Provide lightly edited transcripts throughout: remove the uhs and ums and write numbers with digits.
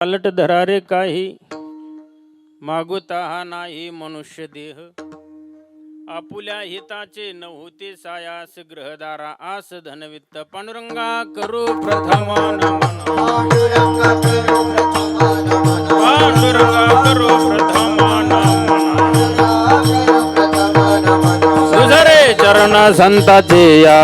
पालट धरारे काही मागुता हा नाही मनुष्य देह आपुल्या हिताचे नव्हते सायास ग्रहदारा आस धनवित्त पांडुरंगा करू प्रथम पांडुरंगा करू प्रथम तुझरे चरण संताचे या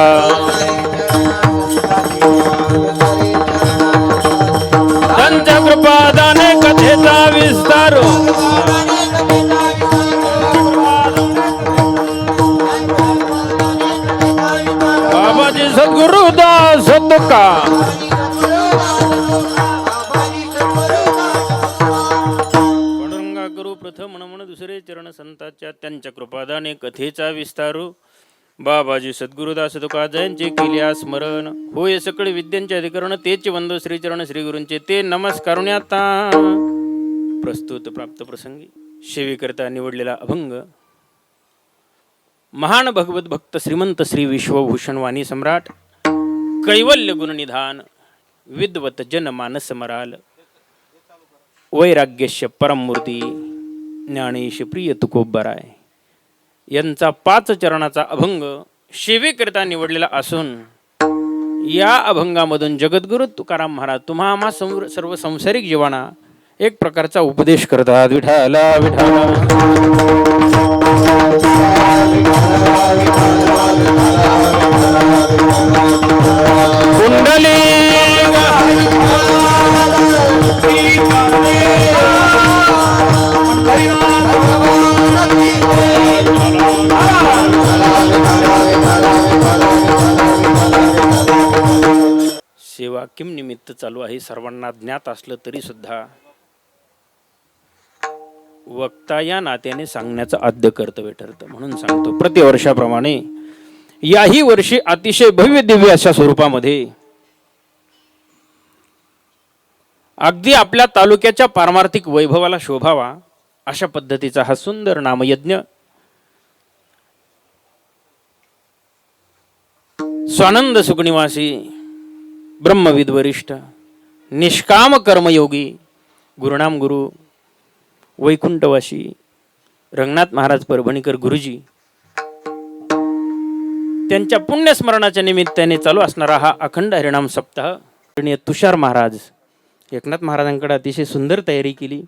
त्यांच्या कृपादाने कथेचा विस्तार बाबाजी सद्गुरुदास तुका पांडुरंगा करू प्रथम म्हणून दुसरे चरण संतांच्या त्यांच्या कृपादाने कथेचा विस्तारू बाबाजी सद्गुरुदास तुका जयांचे केल्या स्मरण होय सकळ विद्यांचे अधिकरण तेच वंदो श्रीचरण श्री गुरूंचे ते नमस्कारुण्याता प्रस्तुत प्राप्त प्रसंगी सेवेकरता निवडलेला अभंग महान भगवत भक्त श्रीमंत श्री विश्वभूषण वाणी सम्राट कैवल्य गुणनिधान विद्वत जन मानस मराल वैराग्यस्य परममूर्ती ज्ञानेश प्रिय तुकोबराय यांचा 5 चरणाचा अभंग सेवेकरिता निवडलेला असून या अभंगामधून जगद्गुरु तुकाराम महाराज तुम्हा आम्हा सर्व संसारिक जीवांना एक प्रकारचा उपदेश करतात. विठाला विठाला कुंडली सेवा किम निमित्त चालू आहे सर्वांना ज्ञात असलं तरी सुद्धा वक्ता या नात्याने सांगण्याचं आद्य कर्तव्य ठरतं म्हणून सांगतो. प्रतिवर्षाप्रमाणे याही वर्षी अतिशय भव्य दिव्य अशा स्वरूपामध्ये अगदी आपल्या तालुक्याच्या पारमार्थिक वैभवाला शोभावा अशा पद्धतीचा हा सुंदर नामयज्ञ स्वानंद सुखनिवासी ब्रह्मविद वरिष्ठ निष्काम कर्मयोगी गुरुनाम गुरु वैकुंठवासी रंगनाथ महाराज परभणीकर गुरुजी त्यांच्या पुण्यस्मरणाच्या निमित्ताने चालू असणारा हा अखंड हरिनाम सप्ताह तुषार महाराज एकनाथ महाराजांकडे अतिशय सुंदर तयारी केली.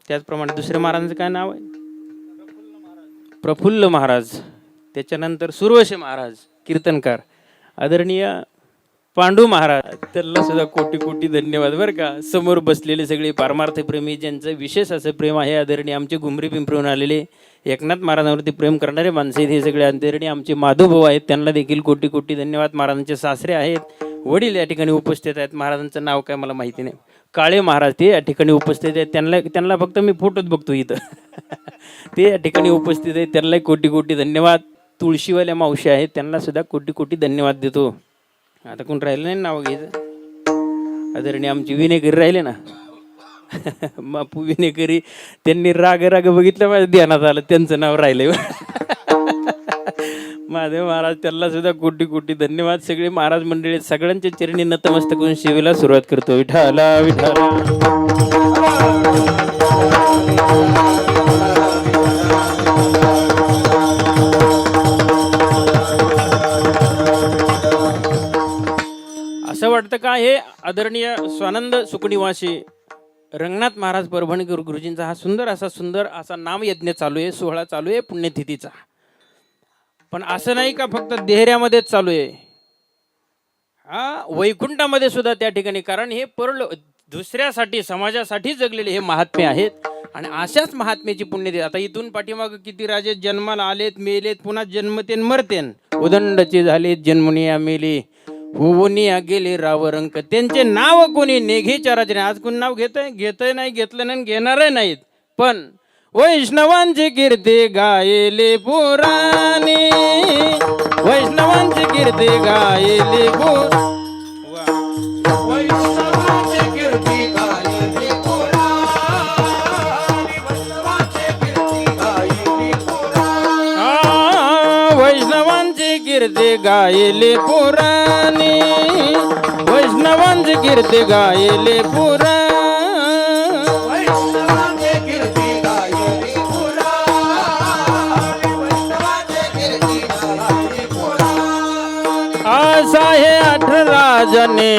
त्याचप्रमाणे दुसऱ्या महाराजांचं काय नाव आहे प्रफुल्ल महाराज, त्याच्यानंतर सुरवशे महाराज कीर्तनकार आदरणीय पांडू महाराज त्यांना सुद्धा कोटी कोटी धन्यवाद बरं का. समोर बसलेले सगळे पारमार्थ प्रेमी ज्यांचं विशेष असं प्रेम आहे आदरणीय आमचे घुमरी पिंपळून आलेले एकनाथ महाराजांवरती प्रेम करणारे माणसे हे सगळे आदरणीय आमचे माधवभाऊ आहेत त्यांना देखील कोटी कोटी धन्यवाद. महाराजांचे सासरे आहेत वडील या ठिकाणी उपस्थित आहेत. महाराजांचं नाव काय मला माहिती नाही काळे महाराज ते या ठिकाणी उपस्थित आहेत. त्यांना फक्त मी फोटोच बघतो इथं ते या ठिकाणी उपस्थित आहेत त्यांनाही कोटी कोटी धन्यवाद. तुळशीवाल्या मावशी आहेत त्यांना सुद्धा कोटी कोटी धन्यवाद देतो. आता कोण राहिलं नाही नाव घ्यायचं आदरणीय आमची विनेकरी राहिले ना बापू विनेकरी त्यांनी राग राग बघितलं माझ्या ध्यानात आलं त्यांचं नाव राहिलंय महादेव महाराज त्यांना सुद्धा कोटी कोटी धन्यवाद. सगळे महाराज मंडळी सगळ्यांच्या चरणी नतमस्तक करून सेवेला सुरुवात करतो. विठाला विठाला असं वाटतं का हे आदरणीय स्वानंद सुखनिवासी रंगनाथ महाराज परभणीकर गुरुजींचा हा सुंदर असा नामयज्ञ चालू आहे, सोहळा चालू आहे पुण्यतिथीचा. पण असं नाही का फक्त देहऱ्यामध्येच चालू आहे, हा वैकुंठामध्ये सुद्धा त्या ठिकाणी. कारण हे दुसऱ्यासाठी समाजासाठी जगलेले हे महात्मे आहेत आणि अशाच महात्म्याची पुण्यतिथी. आता इथून पाठीमाग किती राजे जन्माला आलेत मेलेत पुन्हा जन्मतेन मरतेन उदंडचे झाले जन्मनिया मेले होवनिया गेले रावरंक त्यांचे नाव कोणी नेघेच्या राजाने. आज कोणी नाव घेतय नाही घेतलं नाही घेणार नाहीत. पण वैष्णवांची कीर्ती गायले पुराणे वैष्णवांची कीर्ती गायले वैष्णवांची कीर्ती गायले वैष्णवांची कीर्ती गायले पुराणे वैष्णवांची कीर्ती गायले पुराणे जने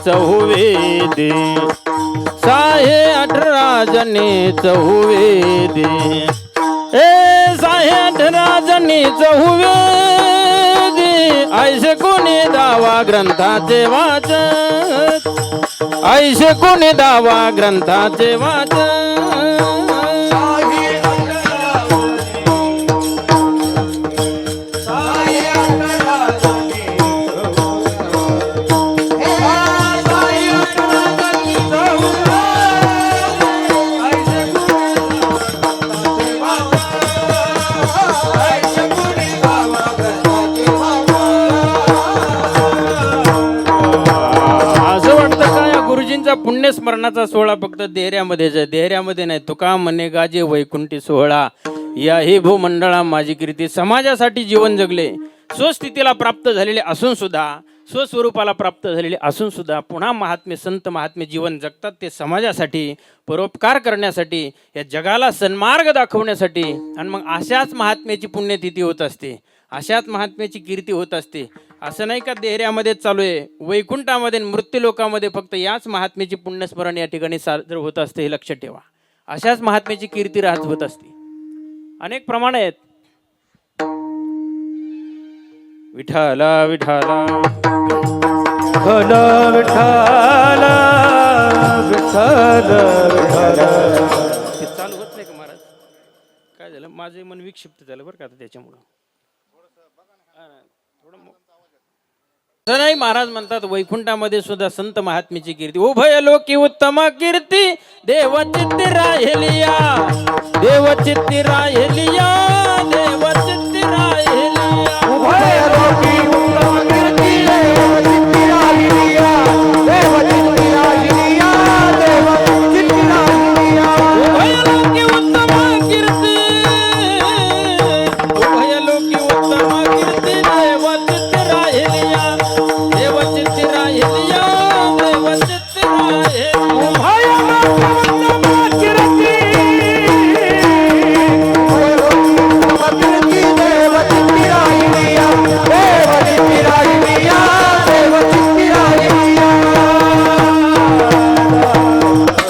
चहुवेदे, 18 जने चहुवेदे, 18 जने चहुवेदे, ऐसे कोणी दावा ग्रंथाचे वाचक, ऐसे कोणी दावा ग्रंथाचे वाचक. पुण्यस्मरणाचा सोहळा फक्त देहऱ्यामध्येच आहे. देहऱ्यामध्ये नाही. तुका म्हणे गाजे वैकुंठी सोहळा, याही भूमंडळा माझी कीर्ती. समाजासाठी जीवन जगले, स्वस्थितीला प्राप्त झालेले असून सुद्धा, स्वस्वरूपाला प्राप्त झालेले असून सुद्धा पुन्हा महात्मे संत महात्मे जीवन जगतात. ते समाजासाठी, परोपकार करण्यासाठी, या जगाला सन्मार्ग दाखवण्यासाठी. आणि मग अशाच महात्म्याची पुण्यतिथी होत असते, अशाच महात्म्याची कीर्ती होत असते. असं नाही का देहऱ्यामध्ये चालू आहे, वैकुंठामध्ये मृत्यूलोकामध्ये फक्त याच महात्म्याची पुण्यस्मरण या ठिकाणी साजर होत असते. हे लक्षात ठेवा. अशाच महात्म्याची कीर्ती राहत होत असते. अनेक प्रमाण आहेत. विठाला विठाला विठाला विठाला विठाला. ते चालू होत नाही का महाराज? काय झालं? माझे मन विक्षिप्त झालं बरं का आता त्याच्यामुळं. नाही, महाराज म्हणतात वैकुंठामध्ये सुद्धा संत महात्म्याची कीर्ती. उभय लोकी उत्तम कीर्ती, देवचित्ती राहिलिया, देवचित्ती राहिलिया, देवचित्ती राहिलिया. उभय लोकी उत्तम कीर्ती, देवचित्ती राहिलिया, देवचित्ती राहिलिया, देवचित्ती राहिलिया. उभय लोकी उत्तम कीर्ती, उभय लोकी उत्तम कीर्ती, देवचित्ती राहिलिया, देवचित्ती राहिलिया, देवचित्ती राहिलिया. उभय लोकी उत्तम कीर्ती, उभय लोकी उत्तम कीर्ती, देवचित्ती राहिलिया, देवचित्ती राहिलिया, देवचित्ती राहिलिया.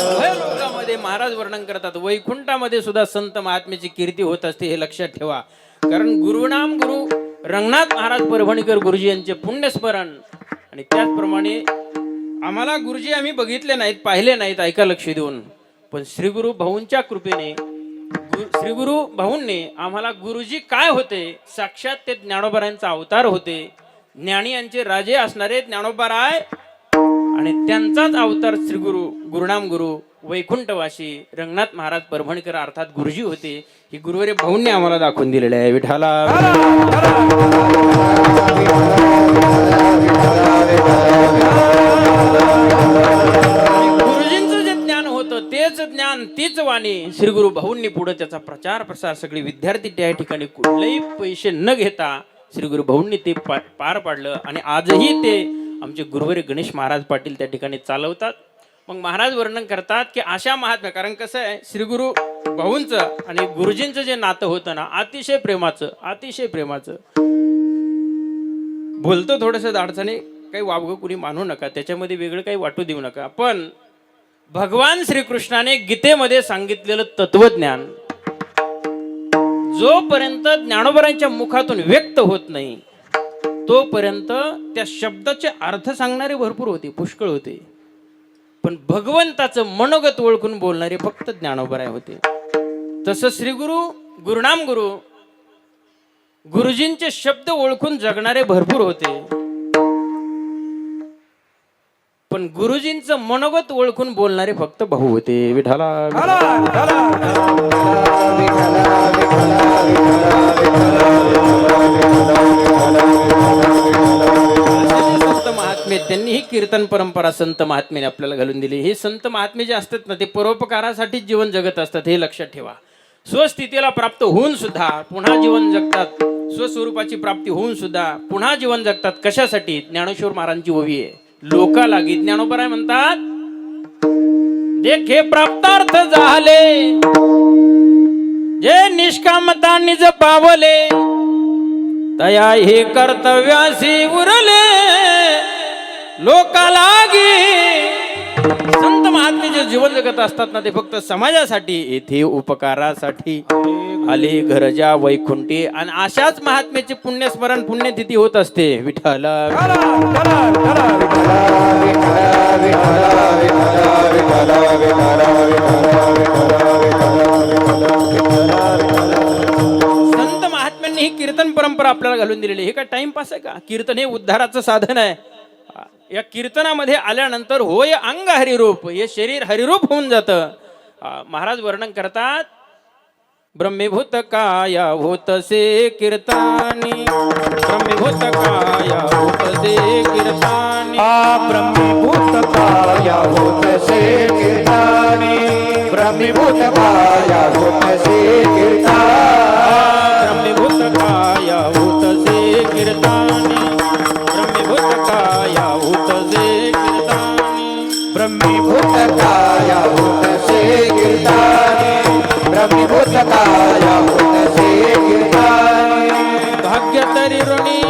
उभय लोकामध्ये महाराज वर्णन करतात वैकुंठामध्ये सुद्धा संत महात्म्याची कीर्ती होत असते. हे लक्षात ठेवा. कारण गुरुनाम गुरु रंगनाथ महाराज परभणीकर गुरुजी यांचे पुण्यस्मरण. आणि त्याचप्रमाणे आम्हाला गुरुजी आम्ही बघितले नाहीत, पाहिले नाहीत, ऐका लक्ष देऊन, पण श्री गुरु भाऊंच्या कृपेने, श्री गुरु भाऊंनी आम्हाला गुरुजी काय होते, साक्षात ते ज्ञानोबारायांचा अवतार होते, ज्ञानी यांचे राजे असणारे ज्ञानोबाराय, आणि त्यांचाच अवतार श्री गुरु गुरुनाम गुरु वैकुंठवासी रंगनाथ महाराज परभणीकर अर्थात गुरुजी होते. ही गुरुवारी भाऊंनी आम्हाला दाखवून दिलेले आहे. विठाला गुरुजींचं जे ज्ञान होतं तेच ज्ञान, तीच वाणी श्री गुरु भाऊंनी पुढे त्याचा प्रचार प्रसार सगळे विद्यार्थी त्या ठिकाणी कुठलेही पैसे न घेता श्री गुरु भाऊंनी ते पार पाडलं. आणि आजही ते आमचे गुरुवारी गणेश महाराज पाटील त्या ठिकाणी चालवतात. मग महाराज वर्णन करतात की अशा महात्म्या, कारण कसं आहे श्री गुरु भाऊंचं आणि गुरुजींचं जे नातं होतं ना, अतिशय प्रेमाचं, अतिशय प्रेमाचं. बोलतो थोडंसं दाडसाने, काही वावगं कुणी मानू नका, त्याच्यामध्ये वेगळं काही वाटू देऊ नका. पण भगवान श्रीकृष्णाने गीतेमध्ये सांगितलेलं तत्वज्ञान जोपर्यंत ज्ञानोबरांच्या मुखातून व्यक्त होत नाही तोपर्यंत त्या शब्दाचे अर्थ सांगणारे भरपूर होते, पुष्कळ होते. पण भगवंताचं मनोगत ओळखून बोलणारे फक्त ज्ञानोबराय होते. तसं श्री गुरु गुरुनाम गुरु गुरुजींचे शब्द ओळखून जगणारे भरपूर होते. पण गुरुजींचं मनोगत ओळखून बोलणारे फक्त भाऊ होते. विठाला संत महात्मे, त्यांनी ही कीर्तन परंपरा संत महात्म्याने आपल्याला घालून दिली. हे संत महात्मे जे असतात ना, ते परोपकारासाठी जीवन जगत असतात. हे लक्षात ठेवा. स्वस्थितीला प्राप्त होऊन सुद्धा पुन्हा जीवन जगतात. स्वस्वरूपाची प्राप्ती होऊन सुद्धा पुन्हा जीवन जगतात. कशासाठी? ज्ञानेश्वर महाराजांची ओवी आहे, लोका लागी. ज्ञानोबराय म्हणतात, देखे प्राप्तार्थ झाले जे निष्कामता निज पावले, तया हे कर्तव्यासी उरले, लोका लागी. संत महात्मे जे जीवन जगत असतात ना ते फक्त समाजासाठी, येथे उपकारासाठी आले घरजा वैकुंठी. आणि अशाच महात्म्याचे पुण्यस्मरण पुण्यतिथी होत असते. विठ्ठल संत महात्म्यांनी ही कीर्तन परंपरा आपल्याला घालून दिलेली. हे काय टाइमपास आहे का? कीर्तन हे उद्धाराचं साधन आहे. या कीर्तनामध्ये आल्यानंतर होय अंग हरिरूप, हे शरीर हरिरूप होऊन जातं. महाराज वर्णन करतात, ब्रह्मीभूत काया होतसे कीर्तानी, ब्रह्मीभूत काया होतसे कीर्तानी, ब्रह्मीभूत काया होतसे कीर्तानी, ब्रह्मीभूत काया होतसे कीर्तानी, ब्रह्मीभूत काया होतसे कीर्तानी, ब्रह्मीभूत काया होतसे कीर्तानी, ब्रह्मीभूत काया होतसे कीर्तानी, ब्रह्मीभूत काया होतसे कीर्तानी. भाग्य तरी ऋणी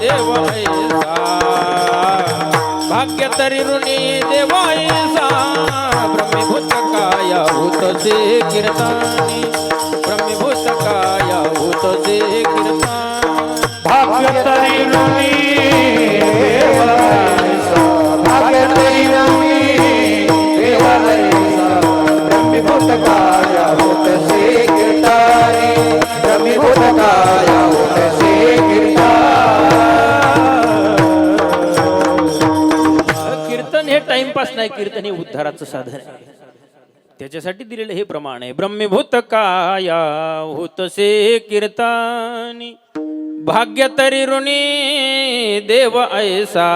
देव ऐसा, भाग्य तरी ऋणी देव ऐसा, ब्रह्मीभूत काया होतसे कीर्तानी, ब्रह्मीभूत काया होतसे कीर्तानी. भाग्य तरी ऋणी देव ऐसा, भाग्य तरी ऋणी देव ऐसा, ब्रह्मीभूत काया होतसे कीर्तानी, ब्रह्मीभूत काया होतसे कीर्तानी. कीर्तन हे टाइमपास नाही, कीर्तन हे उद्धाराचं साधन आहे. त्याच्यासाठी दिलेलं हे प्रमाण आहे. ब्रह्मीभूत काया होतसे कीर्तानी, भाग्य तरी ऋणी देव ऐसा,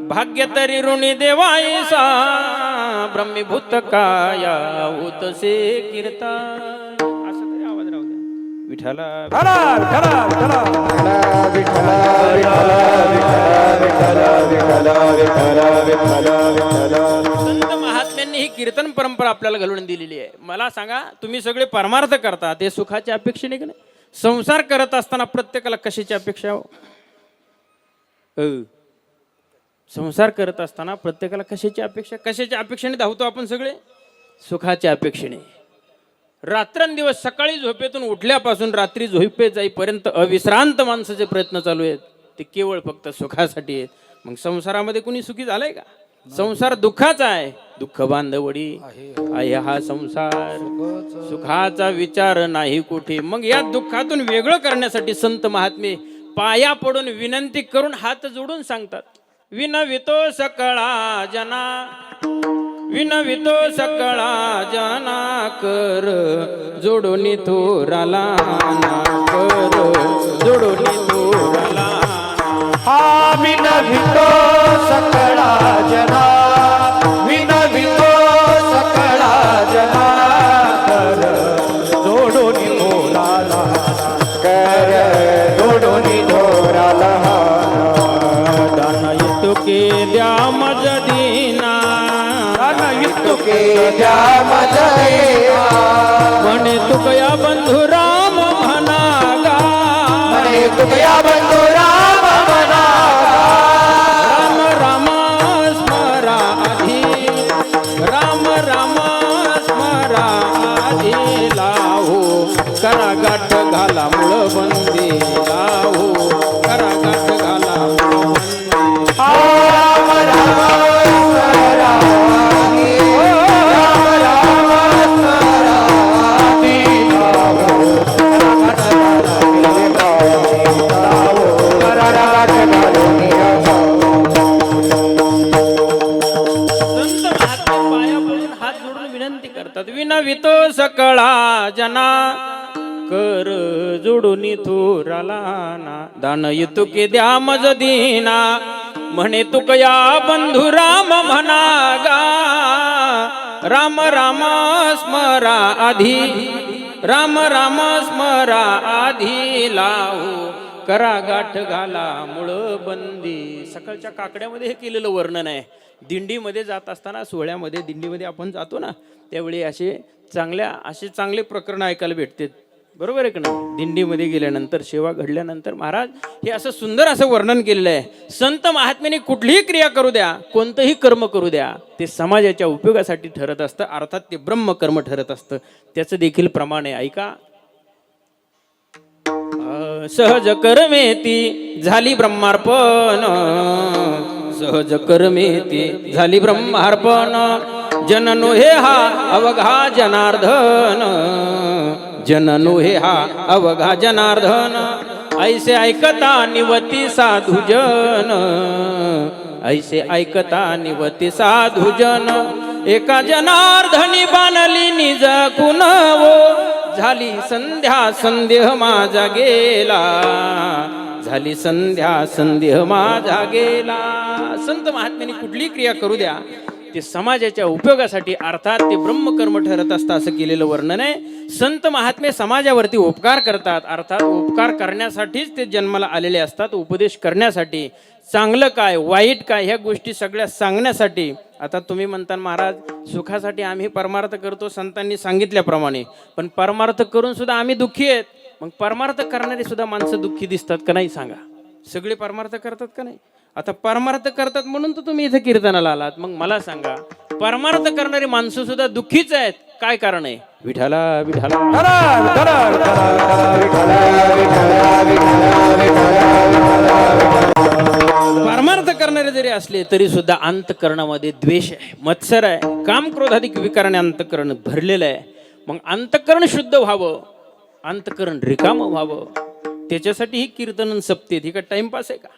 भाग्य तरी ऋणी देव ऐसा, ब्रह्मीभूत काया होतसे कीर्तानी. असं तरी आवाज राहू द्या. विठ्ठला संत महात्म्यांनी ही कीर्तन परंपरा आपल्याला घालून दिलेली आहे. मला सांगा, तुम्ही सगळे परमार्थ करता ते सुखाच्या अपेक्षेने की नाही? संसार करत असताना प्रत्येकाला कशाची अपेक्षा हो? संसार करत असताना प्रत्येकाला कशाची अपेक्षा, कशाच्या अपेक्षेने धावतो आपण सगळे? सुखाच्या अपेक्षेने. रात्रंदिवस सकाळी झोपेतून उठल्यापासून रात्री झोपे जाईपर्यंत अविश्रांत माणसाचे प्रयत्न चालू आहेत. ते केवळ फक्त सुखासाठी आहेत. मग संसारामध्ये कुणी सुखी झालंय का? संसार दुःखाचा आहे. दुःख बांधवडी आहे हा संसार, सुखाचा विचार नाही कुठे. मग या दुःखातून वेगळं करण्यासाठी संत महात्मे पाया पडून विनंती करून हात जोडून सांगतात, विनवितो सकळा जना, विनवितो सकळा जना, कर जोडून थोराला ना, कर जोडून थोराला. विनवितो सकळा जना, विनवितो सकळा जना, कर जोडून थोराला, कर जोडून थोराला. दान तुके द्या मज दीना, तुके द्या मज दीना, म्हणे तुकया बंधू राम म्हणा गा, म्हणे तुकया बंधू राम म्हणा. राम राम स्मरा आधी, राम राम स्मरा आधी, लावो करा गाठ घाला मुळ बंदी, लावो करा गाठ घाला मुळ बंदी. राम राम स्मरा आधी, राम राम स्मरा आधी, लावो करा गाठ घालून संत महात्मे पाया पडून हात जोडून विनंती करतात, विनवितो सकळा जना, कर जोडून थोराला ना. दान तुके द्या मज दीना, म्हणे तुकया बंधू राम म्हणा गा, राम राम स्मरा आधी, राम राम स्मरा आधी, लावो करा गाठ घाला मुळ बंदी. सकाळच्या काकड्यामध्ये हे केलेलं वर्णन आहे. दिंडीमध्ये जात असताना, सोहळ्यामध्ये दिंडीमध्ये आपण जातो ना, त्यावेळी असे चांगले प्रकरण ऐकायला भेटते. बरोबर आहे का नाही? दिंडीमध्ये गेल्यानंतर सेवा घडल्यानंतर महाराज हे असं सुंदर असं वर्णन केलेलं आहे. संत महात्म्याने कुठलीही क्रिया करू द्या, कोणतंही कर्म करू द्या, ते समाजाच्या उपयोगासाठी ठरत असतं, अर्थात ते ब्रह्मकर्म ठरत असतं. त्याचं देखील प्रमाण आहे. ऐका, सहज कर्मेती झाली ब्रह्मार्पण, सहज कर्मेती झाली ब्रह्मार्पण, जननो हे हा अवघा जनार्दन, जननो हे हा अवघा जनार्दन, ऐसे ऐकता निवती साधुजन, ऐसे ऐकता निवती साधुजन, एका जनार्दनी बाणली निज कुणवो, झाली संध्या संदेह माझा गेला, झाली संध्या संदेह माझा गेला. संत महात्म्याने कुठली क्रिया करू द्या, ते समाजाच्या उपयोगासाठी, अर्थात ते ब्रह्मकर्म ठरत असतं, असं केलेलं वर्णन आहे. संत महात्मे समाजावरती उपकार करतात, अर्थात उपकार करण्यासाठीच ते जन्माला आलेले असतात, उपदेश करण्यासाठी, चांगलं काय वाईट काय ह्या गोष्टी सगळ्या सांगण्यासाठी. आता तुम्ही म्हणता महाराज सुखासाठी आम्ही परमार्थ करतो संतांनी सांगितल्याप्रमाणे, पण परमार्थ करून सुद्धा आम्ही दुःखी आहेत. मग परमार्थ करणारी सुद्धा माणसं दुःखी दिसतात का नाही सांगा? सगळे परमार्थ करतात का नाही? आता परमार्थ करतात म्हणून तर तुम्ही इथे कीर्तनाला आलात. मग मला सांगा, परमार्थ करणारी माणसं सुद्धा दुःखीच आहेत, काय कारण आहे? विठाला विठाला परमार्थ करणारे जरी असले तरी सुद्धा अंतःकरणामध्ये द्वेष आहे, मत्सर आहे, काम क्रोधाधिक विकाराने अंतःकरण भरलेलं आहे. मग अंतःकरण शुद्ध व्हावं, अंतःकरण रिकामं व्हावं, त्याच्यासाठी ही कीर्तन सप्तेत ही का टाइमपास आहे का?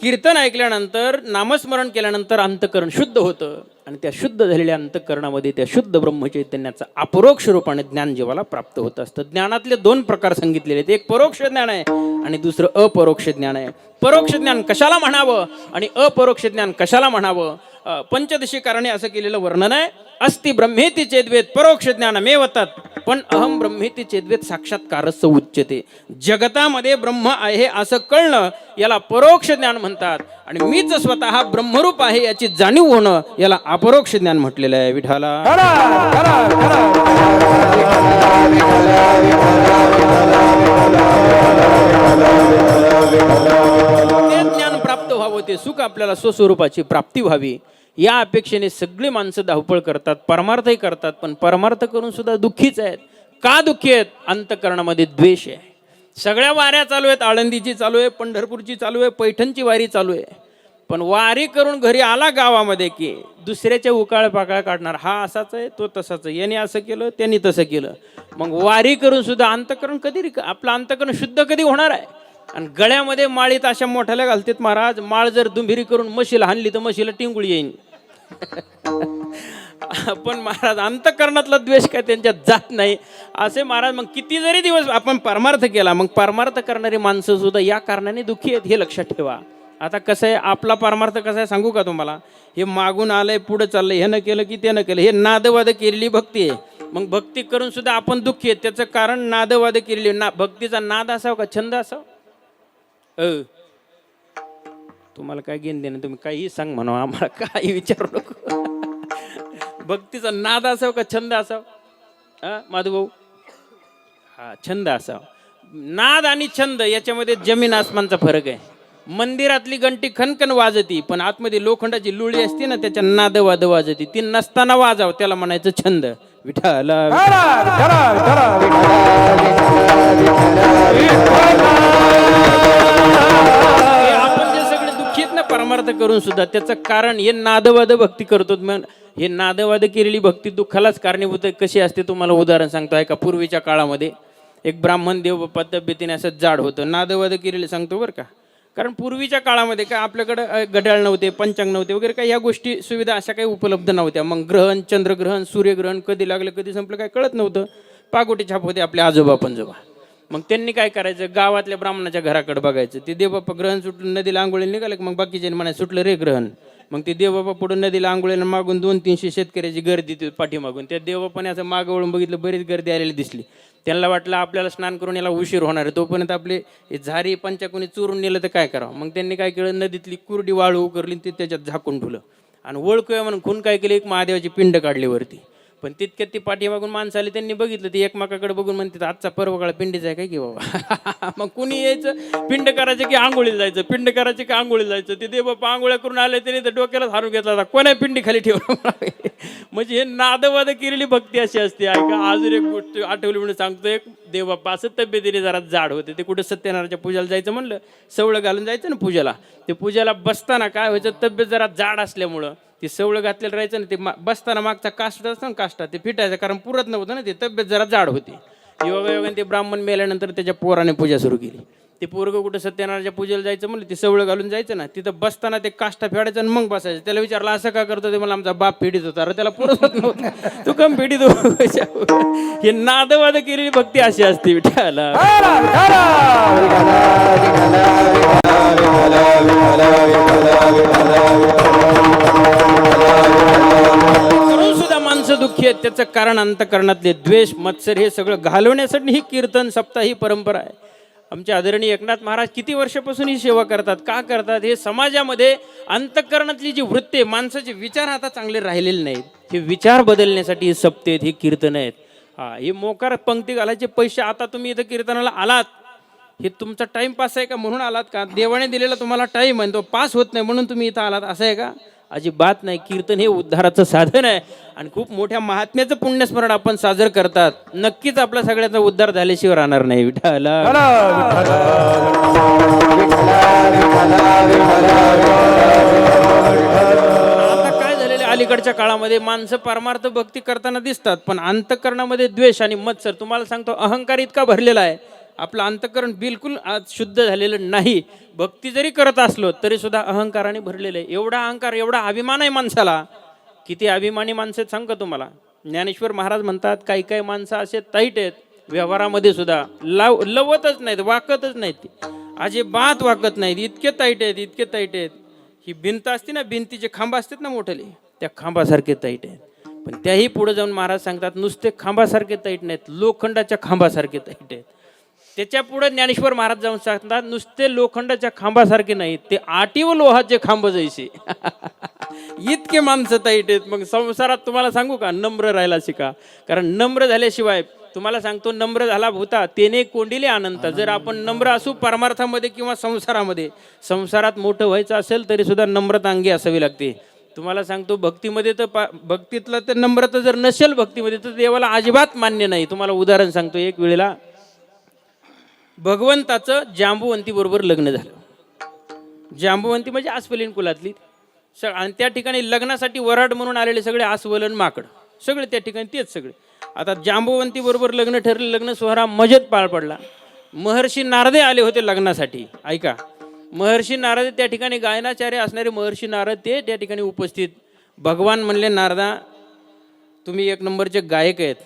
कीर्तन ऐकल्यानंतर, नामस्मरण केल्यानंतर अंतःकरण शुद्ध होतं, आणि त्या शुद्ध झालेल्या अंतःकरणामध्ये त्या शुद्ध ब्रह्मचैतन्याचं अपरोक्ष रूपाने ज्ञान जीवाला प्राप्त होत असतं. ज्ञानातले दोन प्रकार सांगितलेले आहेत, एक परोक्ष ज्ञान आहे आणि दुसरं अपरोक्ष ज्ञान आहे. परोक्ष ज्ञान कशाला म्हणावं आणि अपरोक्ष ज्ञान कशाला म्हणावं, पंचदशी कारणे असं केलेलं वर्णन आहे. अस्ति ब्रह्मेति चेद्वेद परोक्ष ज्ञानमेव तत्, पण अहम ब्रह्मेति चेद्वेद साक्षात्कारच उच्यते. जगतामध्ये ब्रह्म आहे असं कळणं याला परोक्ष ज्ञान म्हणतात, आणि मीच स्वतः ब्रह्मरूप आहे याची जाणीव होणं याला अपरोक्ष ज्ञान म्हटलेलं आहे. विठाला ते ज्ञान प्राप्त व्हावं, ते सुख आपल्याला स्वस्वरूपाची प्राप्ती व्हावी, या अपेक्षेने सगळी माणसं धावपळ करतात, परमार्थही करतात, पण परमार्थ करून सुद्धा दुःखीच आहेत. का दुःखी आहेत? अंतःकरणामध्ये द्वेष आहे. सगळ्या वाऱ्या चालू आहेत, आळंदीची चालू आहे, पंढरपूरची चालू आहे, पैठणची वारी चालू आहे, पण वारी करून घरी आला गावामध्ये की दुसऱ्याच्या उकाळ पाकाळ काढणार, हा असाच आहे तो तसाच आहे, याने असं केलं त्यांनी तसं केलं. मग वारी करून सुद्धा अंतःकरण कधी आपलं अंतःकरण शुद्ध कधी होणार आहे? आणि गळ्यामध्ये माळीत अशा मोठ्याला घालतात महाराज, माळ जर दुंभिरी करून म्हशीला हाणली तर म्हशीला टिंगुळी येईन. पण महाराज अंतःकरणातला द्वेष काय त्यांच्यात जात नाही असे महाराज. मग किती जरी दिवस आपण परमार्थ केला, मग परमार्थ करणारी माणसं सुद्धा या कारणाने दुःखी आहेत, हे लक्षात ठेवा. आता कसं आहे, आपला परमार्थ कसा आहे सांगू का तुम्हाला? हे मागून आलंय, पुढे चाललंय, हे न केलं की ते न केलं, हे नादवाद केलेली भक्ती आहे. मग भक्ती करून सुद्धा आपण दुःखी आहेत, त्याचं कारण नादवाद केलेली. भक्तीचा नाद असावा का छंद असावा? तुम्हाला काय घेणं देणं, तुम्ही काही सांग म्हणा, आम्हाला काही विचारू नको. भक्तीचा नाद असावा का छंद असावा? माधुभाऊ, हा छंद असावा. नाद आणि छंद याच्यामध्ये जमीन आसमानचा फरक आहे. मंदिरातली घंटी खनखन वाजती, पण आतमध्ये लोखंडाची लुळी असते ना, त्याच्या नादवाद वाजती, ती नसताना वाजाव त्याला म्हणायचं छंद. विठाला आपण जे सगळे दुःखी आहेत ना परमार्थ करून सुद्धा, त्याचं कारण हे नादवाद भक्ती करतो. हे नादवाद केलेली भक्ती दुःखालाच कारणीभूत कशी असते तुम्हाला उदाहरण सांगतो आहे का. पूर्वीच्या काळामध्ये एक ब्राह्मण देव पद्धतीने असं जाड होतं, नादवाद केलेले सांगतो बरं का. कारण पूर्वीच्या काळामध्ये काय आपल्याकडे घड्याळ नव्हते, पंचांग नव्हते वगैरे, काही ह्या गोष्टी सुविधा अशा काही उपलब्ध नव्हत्या. मग ग्रहण, चंद्रग्रहण, सूर्यग्रहण कधी लागलं कधी संपलं काय कळत नव्हतं. पागोटी छाप होते आपले आजोबा पंजोबा. मग त्यांनी काय करायचं, गावातल्या ब्राह्मणाच्या घराकडे बघायचं, ते देवबाप्पा ग्रहण सुटलं नदीला आंघोळीला निघालं, मग बाकीचे म्हणायचं सुटलं रे ग्रहण. मग ते देवबाप्पा पुढे नदीला आंघोळीला मागून 200-300 शेतकऱ्याची गर्दी पाठीमागून, त्या देवबाप्पाने असं मागं वळून बघितलं, बरीच गर्दी आलेली दिसली. त्यांना वाटलं आपल्याला स्नान करून याला उशीर होणार आहे, तोपर्यंत आपले झारी पंचाकुनी चोरून नेलं तर काय करावं. मग त्यांनी काय केलं, नदीतली कुरडी वाळू उकरली ते त्याच्यात झाकून ठेवलं, आणि ओळखूया म्हणून खून काय केलं, एक महादेवाची पिंड काढली वरती. पण तितक्यात ती पाठीमागून माणसं आली, त्यांनी बघितलं, ती एकमेकाकडे बघून म्हणते आजचा पर्व काळ पिंडीचा आहे काय की बाबा. मग कुणी यायचं, पिंड करायचं की आंघोळीला जायचं, पिंड करायचं की आंघोळीला जायचं. ते देव बाप्पा आंघोळ्या करून आले, त्याने तर डोक्यालाच हारून घेतला होता, कोण्या पिंडी खाली ठेवलं. म्हणजे हे नादवाद केलेली भक्ती अशी असते. ऐका, अजून एक गोष्ट आठवली म्हणून सांगतो. एक देव बाप्पा असं तब्येतीने जरा जाड होते. ते कुठे सत्यनारायणच्या पूजाला जायचं म्हणलं, सवळं घालून जायचं ना पूजेला. ते पूजेला बसताना काय व्हायचं, तब्येत जरा जाड असल्यामुळं ते सवळं घातलेलं राहायचं ना, ते बसताना मागचा काष्ट असतं ना, काष्टा ते फिटायचं, कारण पुरत नव्हतं ना, ते तब्येत जरा जाड होती. योगायोगाने ते ब्राह्मण मेल्यानंतर त्याच्या पोराने पूजा सुरू केली. ते पोरगं कुठं सत्यनारायणच्या पूजेला जायचं म्हणलं, ते सवळं घालून जायचं ना, तिथं बसताना ते काष्टा फेडायचं आणि मग बसायचं. त्याला विचारलं असं का करतो, ते मला आमचा बाप फेडीत होता. अरे त्याला पुरत होत नव्हतं, तू कम फेडीत हो. हे नादवाद केलेली भक्ती अशी असते विठ्ठला. करून सुद्धा माणसं दुःखी आहेत. त्याचं कारण अंतःकरणातले द्वेष, मत्सर हे सगळं घालवण्यासाठी ही कीर्तन सप्ताह ही परंपरा आहे. आमचे आदरणीय एकनाथ महाराज किती वर्षापासून ही सेवा करतात. का करतात? हे समाजामध्ये अंतःकरणातली जी वृत्ती आहे, माणसाचे विचार आता चांगले राहिलेले नाहीत, हे विचार बदलण्यासाठी हे सप्ते आहेत, हे कीर्तन आहेत. हे मोकार पंक्ती घालायचे पैसे. आता तुम्ही इथं कीर्तनाला आलात, हे तुमचा टाइमपास आहे का म्हणून आलात का? देवाने दिलेला तुम्हाला टाईम आहे, तो पास होत नाही म्हणून तुम्ही इथं आलात असं आहे का? अजिबात नाही. कीर्तन हे उद्धाराचं साधन आहे आणि खूप मोठ्या महात्म्याचं पुण्यस्मरण आपण साजर करतात. नक्कीच आपला सगळ्याचा उद्धार झाल्याशिवाय राहणार नाही. विठ्ठला आता काय झालेलं अलीकडच्या काळामध्ये, माणसं परमार्थ भक्ती करताना दिसतात, पण अंतःकरणामध्ये द्वेष आणि मत्सर. तुम्हाला सांगतो, अहंकार इतका भरलेला आहे, आपलं अंतःकरण बिलकुल आज शुद्ध झालेलं नाही. भक्ती जरी करत असलो तरी सुद्धा अहंकाराने भरलेलं आहे. एवढा अहंकार, एवढा अभिमान आहे माणसाला. किती अभिमानी माणसं आहेत सांग का तुम्हाला. ज्ञानेश्वर महाराज म्हणतात, काही काही माणसं असे ताईट आहेत व्यवहारामध्ये सुद्धा, लवतच नाहीत, वाकतच नाहीत, अजिबात वाकत नाहीत. इतके ताईट आहेत, इतके ताईट आहेत. ही भिंत असते ना, भिंतीचे खांब असतात ना मोठले, त्या खांबासारखे ताईट आहेत. पण त्याही पुढे जाऊन महाराज सांगतात, नुसते खांबासारखे ताईट नाहीत, लोखंडाच्या खांबासारखे ताईट आहेत. त्याच्या पुढे ज्ञानेश्वर महाराज जाऊन सांगतात, नुसते लोखंडाच्या खांबासारखे नाहीत, ते आटीव लोहाचे खांब जैसे. इतके माणसं ताईट आहेत. मग संसारात तुम्हाला सांगू का, नम्र राहायला शिका. कारण नम्र झाल्याशिवाय, तुम्हाला सांगतो, नम्र झाला भूता तेने कोंडिले अनंत. जर आपण नम्र असू परमार्थामध्ये किंवा संसारामध्ये, संसारात मोठं व्हायचं असेल तरी सुद्धा नम्रता अंगी असावी लागते. तुम्हाला सांगतो, भक्तीमध्ये तर भक्तीतलं तर नम्रता जर नसेल भक्तीमध्ये, तर देवाला अजिबात मान्य नाही. तुम्हाला उदाहरण सांगतो. एक वेळेला भगवंताचं जांबुवंती बरोबर लग्न झालं. जांबुवंती म्हणजे आस्वलीन कुलातली, आणि त्या ठिकाणी लग्नासाठी वराड म्हणून आलेले सगळे आस्वलन माकड, सगळे त्या ठिकाणी तेच सगळे. आता जांबुवंती बरोबर लग्न ठरले. लग्न सोहळा मजेत पार पडला. महर्षी नारदे आले होते लग्नासाठी. ऐका, महर्षी नारद त्या ठिकाणी, गायनाचार्य असणारे महर्षी नारद ते त्या ठिकाणी उपस्थित. भगवान म्हणले, नारदा तुम्ही एक नंबरचे गायक आहेत,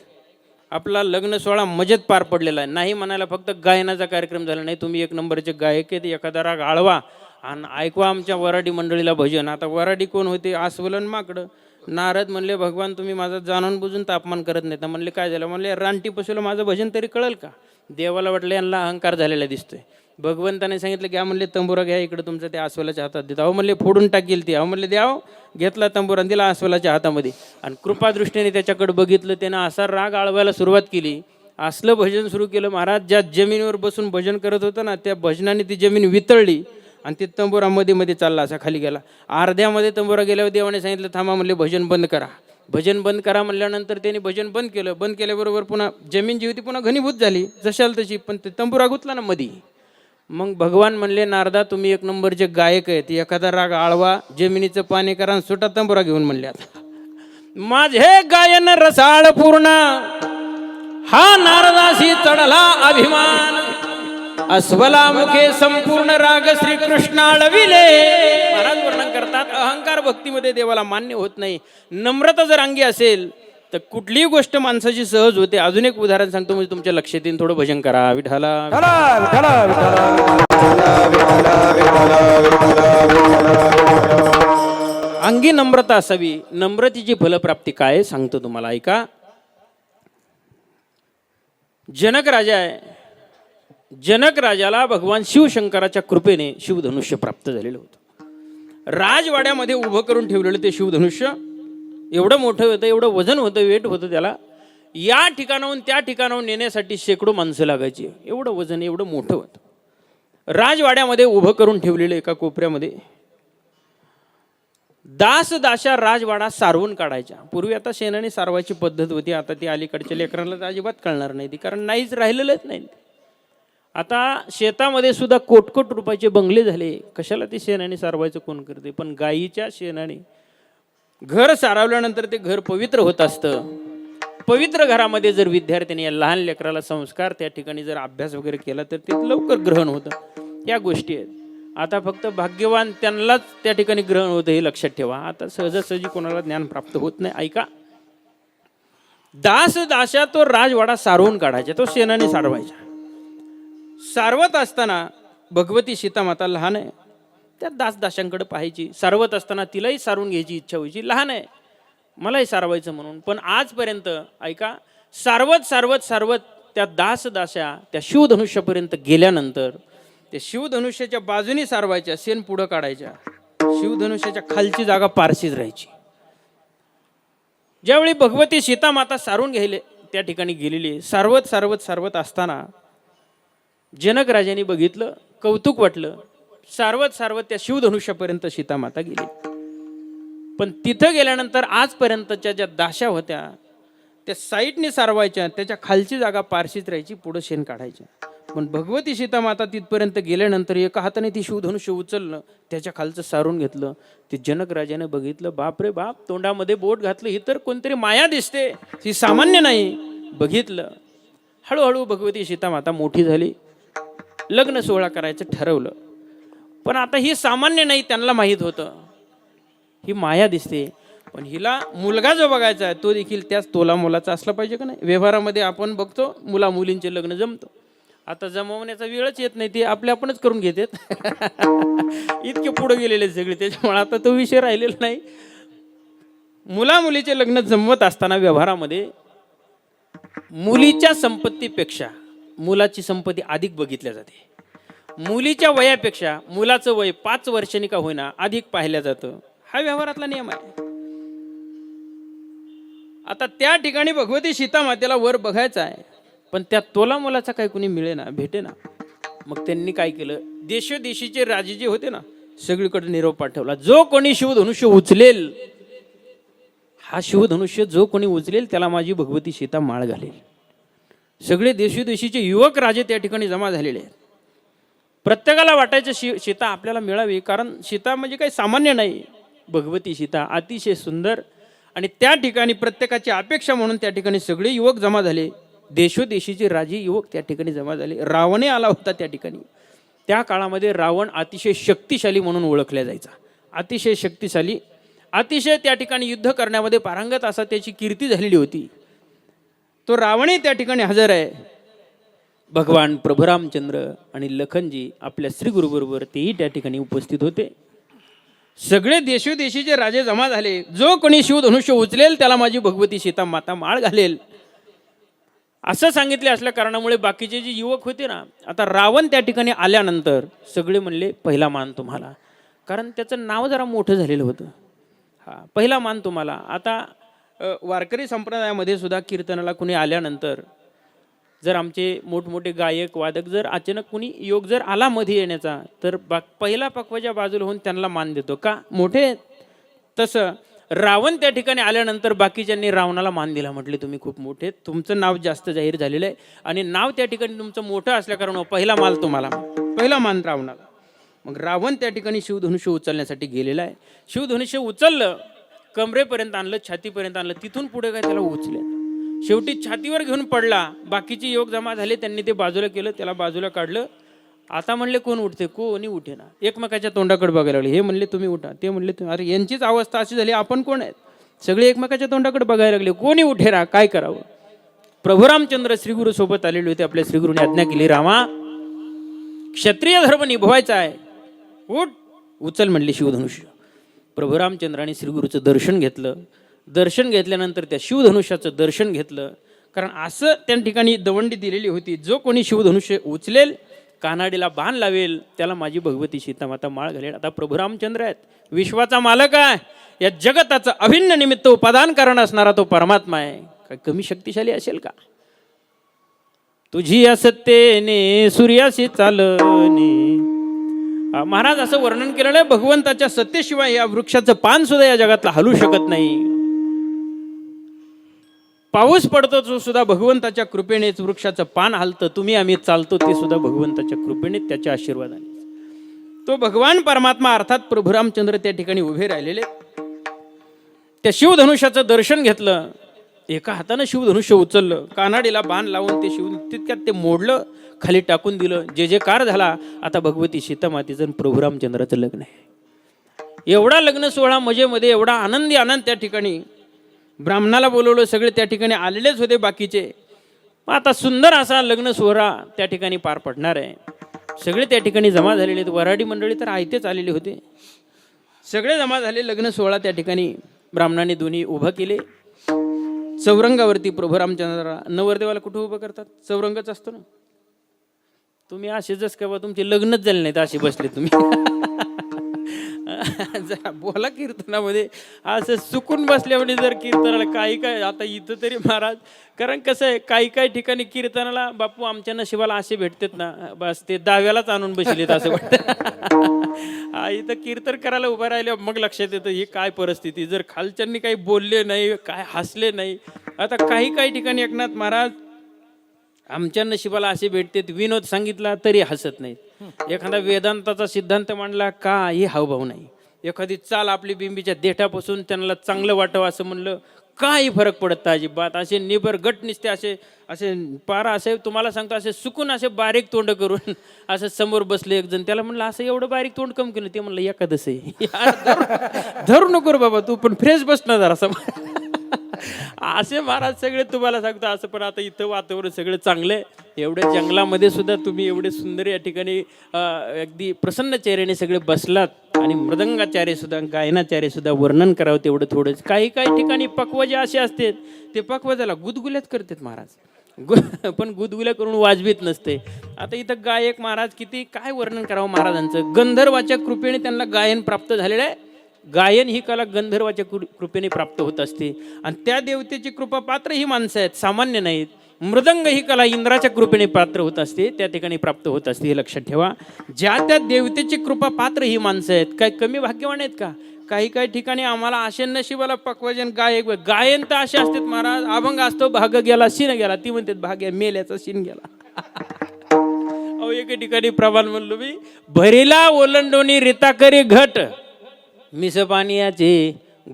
आपला लग्न सोहळा मजेत पार पडलेला आहे, नाही म्हणायला फक्त गायनाचा कार्यक्रम झाला नाही, तुम्ही एक नंबरचे गायक आहेत, एखादा राग आळवा आणि ऐकवा आमच्या वराडी मंडळीला भजन. आता वराडी कोण होते? आस्वलन माकडं. नारद म्हणले, भगवान तुम्ही माझं जाणून बुजून तापमान करत नाही. तर म्हणले, काय झालं? म्हणले, रानटी पशुला माझं भजन तरी कळेल का? देवाला वाटलं यांना अहंकार झालेला दिसतोय. भगवंताने सांगितलं, घ्या म्हणले तंबुरा, घ्या इकडे तुमचं त्या अस्वलाच्या हातात देत. अहो म्हणले, फोडून टाकेल ती. अहो म्हणले, द्याव. घेतला तंबुरा, दिला अस्वलाच्या हातामध्ये, आणि कृपादृष्टीने त्याच्याकडे बघितलं. त्यानं असा राग आळवायला सुरुवात केली, असलं भजन सुरू केलं. महाराज ज्या जमिनीवर बसून भजन करत होतं ना, त्या भजनाने ती जमीन वितळली आणि ते तंबुरा मध्ये मध्ये चालला, असा खाली गेला. अर्ध्यामध्ये तंबुरा गेल्यावर देवाने सांगितलं, थांबा म्हणले, भजन बंद करा. भजन बंद करा म्हणल्यानंतर त्याने भजन बंद केलं. बंद केल्याबरोबर पुन्हा जमीन जी होती पुन्हा घनीभूत झाली जशाल तशी, पण ते तंबुरा गुतला ना मधी. मग भगवान म्हणले, नारदा तुम्ही एक नंबरचे गायक आहेत, एखादा राग आळवा, जमिनीचं पाणी करा, सुटा तंबुरा घेऊन म्हणले. आता माझे गायन रसाळ पूर्ण, हा नारदाशी चढला अभिमान, अस्वला मुखे संपूर्ण राग श्रीकृष्ण आळविले. महाराज वर्णन करतात, अहंकार भक्तीमध्ये देवाला मान्य होत नाही. नम्रता जर अंगी असेल तर कुठलीही गोष्ट माणसाची सहज होते. अजून एक उदाहरण सांगतो, म्हणजे तुमच्या लक्षात येईल. थोडं भजन करा. विठाला अंगी नम्रता असावी. नम्रतेची फलप्राप्ती काय सांगतो तुम्हाला, ऐका. जनक राजा आहे. जनक राजाला भगवान शिवशंकराच्या कृपेने शिवधनुष्य प्राप्त झालेलं होतं. राजवाड्यामध्ये उभं करून ठेवलेलं ते शिवधनुष्य एवढं मोठं होतं, एवढं वजन होतं, वेट होतं त्याला. या ठिकाणाहून त्या ठिकाणाहून नेण्यासाठी शेकडो माणसं लागायची. एवढं वजन, एवढं मोठं होतं. राजवाड्यामध्ये उभं करून ठेवलेलं एका कोपऱ्यामध्ये दास-दाशा राजवाडा सारवून काढायच्या. पूर्वी आता शेणाने सारवायची पद्धत होती, आता ती अलीकडच्या लेकरांना तर अजिबात कळणार नाही ती, कारण नाहीच राहिलेलंच नाही. आता शेतामध्ये सुद्धा कोटकोट रुपयाचे बंगले झाले. कशाला ते शेणाने सारवायचं कोण करते? पण गायीच्या शेणाने घर सारवल्यानंतर ते घर पवित्र होत असतं. पवित्र घरामध्ये जर विद्यार्थ्यांनी या लहान लेकराला संस्कार त्या ठिकाणी जर अभ्यास वगैरे केला तर ते लवकर ग्रहण होतं. या गोष्टी आहेत. आता फक्त भाग्यवान त्यांनाच त्या ठिकाणी ग्रहण होतं हे लक्षात ठेवा. आता सहजासहजी कोणाला ज्ञान प्राप्त होत नाही. ऐका, दास-दाशा तो राजवाडा सारवून काढायचा, तो शेणाने सारवायचा. सारवत असताना भगवती सीतामाता लहान आहे, त्या दास-दाशांकडे पाहायची. सारवत असताना तिलाही सारवून घ्यायची इच्छा व्हायची. लहान आहे, मलाही सारवायचं म्हणून. पण आजपर्यंत ऐका, सारवत सारवत सारवत त्या दास-दाशा त्या शिवधनुष्यापर्यंत गेल्यानंतर त्या शिवधनुष्याच्या बाजूनी सारवायच्या, शेण पुढं काढायच्या. शिवधनुष्याच्या खालची जागा पारशीच राहायची. ज्यावेळी भगवती सीतामाता सारून घ्यायले त्या ठिकाणी गेलेली, सारवत सारवत सारवत असताना जनक राजांनी बघितलं, कौतुक वाटलं. सारवत सारवत त्या शिवधनुष्यापर्यंत सीतामाता गेली. पण तिथं गेल्यानंतर आजपर्यंतच्या ज्या दाशा होत्या त्या साईडने सारवायच्या, त्याच्या खालची जागा पारशीच राहायची, पुढं शेण काढायच्या. पण भगवती सीतामाता तिथपर्यंत गेल्यानंतर एका हाताने ती शिवधनुष्य उचललं, त्याच्या खालचं सारून घेतलं. ते जनक राजाने बघितलं, बाप रे बाप, तोंडामध्ये बोट घातलं, ही तर कोणतरी माया दिसते, ही सामान्य नाही. बघितलं, हळूहळू भगवती सीतामाता मोठी झाली, लग्न सोहळा करायचं ठरवलं. पण आता ही सामान्य नाही, त्यांना माहीत होतं ही माया दिसते. पण हिला मुलगा जो बघायचा आहे तो देखील त्याच तोला मोलाचा असला पाहिजे का नाही. व्यवहारामध्ये आपण बघतो मुला मुलींचे लग्न जमतो, आता जमवण्याचा वेळच येत नाही, ते आपणच करून घेतात. इतके पुढे गेलेले सगळे, त्याच्यामुळे आता तो विषय राहिलेला नाही. मुला मुलीचे लग्न जमवत असताना व्यवहारामध्ये मुलीच्या संपत्तीपेक्षा मुलाची संपत्ती अधिक बघितल्या जाते. मुलीच्या वयापेक्षा मुलाचं वय 5 वर्षांनी का होईना अधिक पाहिलं जातं. हा व्यवहारातला नियम आहे. आता त्या ठिकाणी भगवती सीतामातेला वर बघायचं आहे, पण त्या तोला मुलाचा काही कुणी मिळेना, भेटेना. मग त्यांनी काय केलं, देशोदेशीचे राजे जे होते ना, सगळीकडे निरोप पाठवला, जो कोणी शिवधनुष्य उचलेल, हा शिवधनुष्य जो कोणी उचलेल त्याला माझी भगवती सीता माळ घालेल. सगळे देशोदेशीचे युवक राजे त्या ठिकाणी जमा झालेले आहेत. प्रत्येकाला वाटायचं सीता आपल्याला मिळावी, कारण सीता म्हणजे काही सामान्य नाही. भगवती सीता अतिशय सुंदर. आणि त्या ठिकाणी प्रत्येकाची अपेक्षा म्हणून त्या ठिकाणी सगळे युवक जमा झाले. देशोदेशीचे राजे युवक त्या ठिकाणी जमा झाले. रावणही आला होता त्या ठिकाणी. त्या काळामध्ये रावण अतिशय शक्तिशाली म्हणून ओळखला जायचा. अतिशय शक्तिशाली, अतिशय त्या ठिकाणी युद्ध करण्यामध्ये पारंगत असा त्याची कीर्ती झालेली होती. तो रावणही त्या ठिकाणी हजर आहे. भगवान प्रभू रामचंद्र आणि लखनजी आपल्या श्रीगुरूबरोबर तेही त्या ठिकाणी उपस्थित होते. सगळे देशोदेशीचे राजे जमा झाले. जो कोणी शिवधनुष्य उचलेल त्याला माझी भगवती सीता माता माळ घालेल असं सांगितले असल्या कारणामुळे बाकीचे जे युवक होते ना, आता रावण त्या ठिकाणी आल्यानंतर सगळे म्हणले पहिला मान तुम्हाला, कारण त्याचं नाव जरा मोठं झालेलं होतं. पहिला मान तुम्हाला. आता वारकरी संप्रदायामध्ये सुद्धा कीर्तनाला कुणी आल्यानंतर जर आमचे मोठमोठे गायक वादक जर अचानक कुणी योग जर आला मध्ये येण्याचा, तर पहिला पक्वाच्या बाजूला होऊन त्यांना मान देतो, का मोठे. तसं रावण त्या ठिकाणी आल्यानंतर बाकीच्यांनी रावणाला मान दिला, म्हटले तुम्ही खूप मोठे, तुमचं नाव जास्त जाहीर झालेलं आहे आणि नाव त्या ठिकाणी तुमचं मोठं असल्या कारण पहिला मान तुम्हाला, पहिला मान रावणाला. मग रावण त्या ठिकाणी शिवधनुष्य उचलण्यासाठी गेलेला आहे. शिवधनुष्य उचललं, कमरेपर्यंत आणलं, छातीपर्यंत आणलं, तिथून पुढे काय त्याला उचले. शेवटी छातीवर घेऊन पडला. बाकीचे योग जमा झाले, त्यांनी ते बाजूला केलं, त्याला बाजूला काढलं. आता म्हणले कोण उठते, कोणी उठे ना. एकमेकाच्या तोंडाकडे बघायला लागले. हे म्हणले तुम्ही उठा, ते म्हणले तुम्ही. अरे यांचीच अवस्था अशी झाली, आपण कोण आहेत. सगळे एकमेकाच्या तोंडाकडे बघायला लागले, कोणी उठे ना, काय करावं. प्रभू रामचंद्र श्रीगुरू सोबत आलेले होते. आपल्या श्रीगुरूने आज्ञा केली, रामा क्षत्रिय धर्म निभवायचा आहे, उठ उचल म्हणले शिवधनुष्य. प्रभू रामचंद्राने श्रीगुरूचं दर्शन घेतलं. दर्शन घेतल्यानंतर त्या शिवधनुष्याचं दर्शन घेतलं, कारण असं त्या ठिकाणी दवंडी दिलेली होती, जो कोणी शिवधनुष्य उचलेल कानाडीला बाण लावेल त्याला माझी भगवती सीतामाता माळ घालेल. आता प्रभू रामचंद्र आहेत, विश्वाचा मालक आहे, या जगताचं अभिन्न निमित्त उपादान कारण असणारा तो परमात्मा आहे. काय कमी शक्तिशाली असेल का? तुझी या सत्तेने सूर्याशी चालणे. महाराज असं वर्णन केलेलं आहे, भगवंताच्या सत्तेशिवाय या वृक्षाचं पान सुद्धा या जगातला हलू शकत नाही. पाऊस पडतो तो सुद्धा भगवंताच्या कृपेनेच वृक्षाचं पान हलतं. तुम्ही आम्ही चालतो ते सुद्धा भगवंताच्या कृपेने, त्याच्या आशीर्वादाने. तो भगवान परमात्मा अर्थात प्रभू रामचंद्र त्या ठिकाणी उभे राहिलेले. त्या शिवधनुष्याचं दर्शन घेतलं, एका हातानं शिवधनुष्य उचललं, कानाडीला बाण लावून ते शिव तितक्यात ते मोडलं, खाली टाकून दिलं. जे जे कार झाला. आता भगवती सीतामातेचं प्रभू रामचंद्राचं लग्न आहे. एवढा लग्न सोहळा मजेमध्ये, एवढा आनंदी आनंद त्या ठिकाणी. ब्राह्मणाला बोलवलं, सगळे त्या ठिकाणी आलेलेच होते बाकीचे. आता सुंदर असा लग्न सोहळा त्या ठिकाणी पार पडणार आहे. सगळे त्या ठिकाणी जमा झालेले आहेत. वराडी मंडळी तर आयतेच आलेले होते. सगळे जमा झाले. लग्न सोहळा त्या ठिकाणी ब्राह्मणाने दोन्ही उभं केले. चौरंगावरती प्रभू रामचंद्र. नवरदेवाला कुठं उभं करतात? चौरंगच असतो ना. तुम्ही असेच का बा, तुमचे लग्नच झाले नाहीत असे बसले तुम्ही. जरा बोला कीर्तनामध्ये. असं चुकून बसल्यामुळे जर कीर्तनाला काही काय आता इथं तरी महाराज, कारण कसं आहे काही काही ठिकाणी कीर्तनाला बापू आमच्या नशिबाला असे भेटतात ना, बस ते दाव्यालाच आणून बसलेत असं वाटतं. इथं कीर्तन करायला उभं राहिले मग लक्षात येतं ही काय परिस्थिती. जर खालच्यांनी काही बोलले नाही, काय हसले नाही. आता काही काही ठिकाणी एकनाथ महाराज आमच्या नशिबाला असे भेटतात, विनोद सांगितला तरी हसत नाहीत. एखादा वेदांताचा सिद्धांत मांडला काही हावभाव नाही. एखादी चाल आपली बिंबीच्या देठापासून त्यांना चांगलं वाटावं असं म्हणलं, काही फरक पडत अजिबात. असे निबर गट निसते, असे असे पारा असे तुम्हाला सांगतो, असे सुकून असे बारीक तोंड करून असं समोर बसले एक जण. त्याला म्हणलं असं एवढं बारीक तोंड कम केलं? ते म्हणलं एखादं आहे. धरू नको रे बाबा, तू पण फ्रेश बसणार जरा समोर. असे महाराज सगळे तुम्हाला सांगतो असं. पण आता इथं वातावरण सगळं चांगलं आहे. एवढ्या जंगलामध्ये सुद्धा तुम्ही एवढे सुंदर या ठिकाणी अगदी प्रसन्न चेहऱ्याने सगळे बसलात. आणि मृदंगाचार्य सुद्धा, गायनाचार्य सुद्धा वर्णन करावं तेवढं थोडंच. काही काही ठिकाणी पक्व जे असे असतात ते पक्व त्याला गुदगुल्यात करतात महाराज. पण गुदगुल्या करून वाजवीत नसते. आता इथं गायक महाराज किती काय वर्णन करावं महाराजांचं. गंधर्वाच्या कृपेने त्यांना गायन प्राप्त झालेलं आहे. गायन ही कला गंधर्वाच्या कृपेने प्राप्त होत असते. आणि त्या देवतेची कृपा पात्र ही माणसं आहेत, सामान्य नाहीत. मृदंग ही कला इंद्राच्या कृपेने पात्र होत असते, त्या ठिकाणी प्राप्त होत असते. हे लक्षात ठेवा. ज्या त्या देवतेची कृपा पात्र ही माणसं आहेत. काय कमी भाग्यवान आहेत का? काही काही ठिकाणी आम्हाला असे नशिबाला पक्वजन गायक गायन तर असे असतात महाराज. अभंग असतो, भाग गेला शिन गेला. ती म्हणतात भाग्य मेल्याचा शिन गेला. अहो एके ठिकाणी प्रमाण म्हणलो मी, भरीला ओलंडोनी रिता करी घट, मिस पानियाचे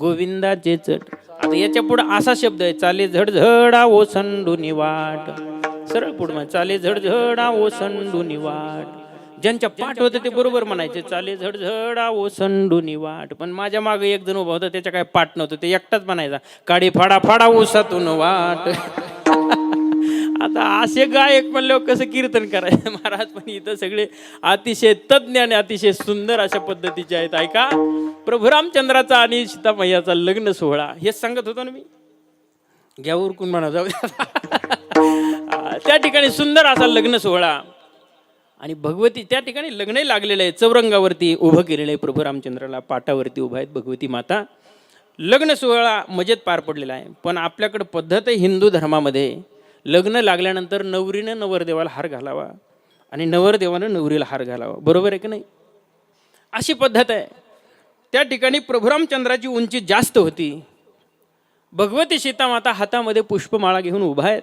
गोविंदाचे चट. आता याच्या पुढे असा शब्द आहे, चाले झडझडा ओसंडूनी वाट. सरळ पुढे म्हण, चाले झडझडा ओसंडूनी वाट. ज्यांच्या पाठ होतं ते बरोबर म्हणायचे, चाले झडझडा ओसंडूनी वाट. पण माझ्या मागे एक जण उभा होता, त्याच्या काय पाठ नव्हतं, ते एकटाच म्हणायचा, काडी फाडा फाडा ओसातून वाट. आता असे गायक म्हणल्यावर कसं कीर्तन करायचं महाराज. पण इथं सगळे अतिशय तज्ञ आणि अतिशय सुंदर अशा पद्धतीचे आहेत. ऐका, प्रभू रामचंद्राचा आणि सीतामय्याचा लग्न सोहळा हेच सांगत होतो ना मी. घ्या उरकून म्हणा जाऊ. त्या ठिकाणी सुंदर असा लग्न सोहळा. आणि भगवती त्या ठिकाणी लग्नही लागलेलं आहे. चौरंगावरती उभं केलेलं आहे प्रभू रामचंद्राला. पाटावरती उभा आहेत भगवती माता. लग्न सोहळा मजेत पार पडलेला आहे. पण आपल्याकडे पद्धत आहे हिंदू धर्मामध्ये, लग्न लागल्यानंतर नवरीनं नवरदेवाला हार घालावा आणि नवरदेवानं नवरीला हार घालावा. बरोबर आहे की नाही? अशी पद्धत आहे. त्या ठिकाणी प्रभू रामचंद्राची उंची जास्त होती. भगवती सीतामाता हातामध्ये पुष्पमाळा घेऊन उभा आहेत.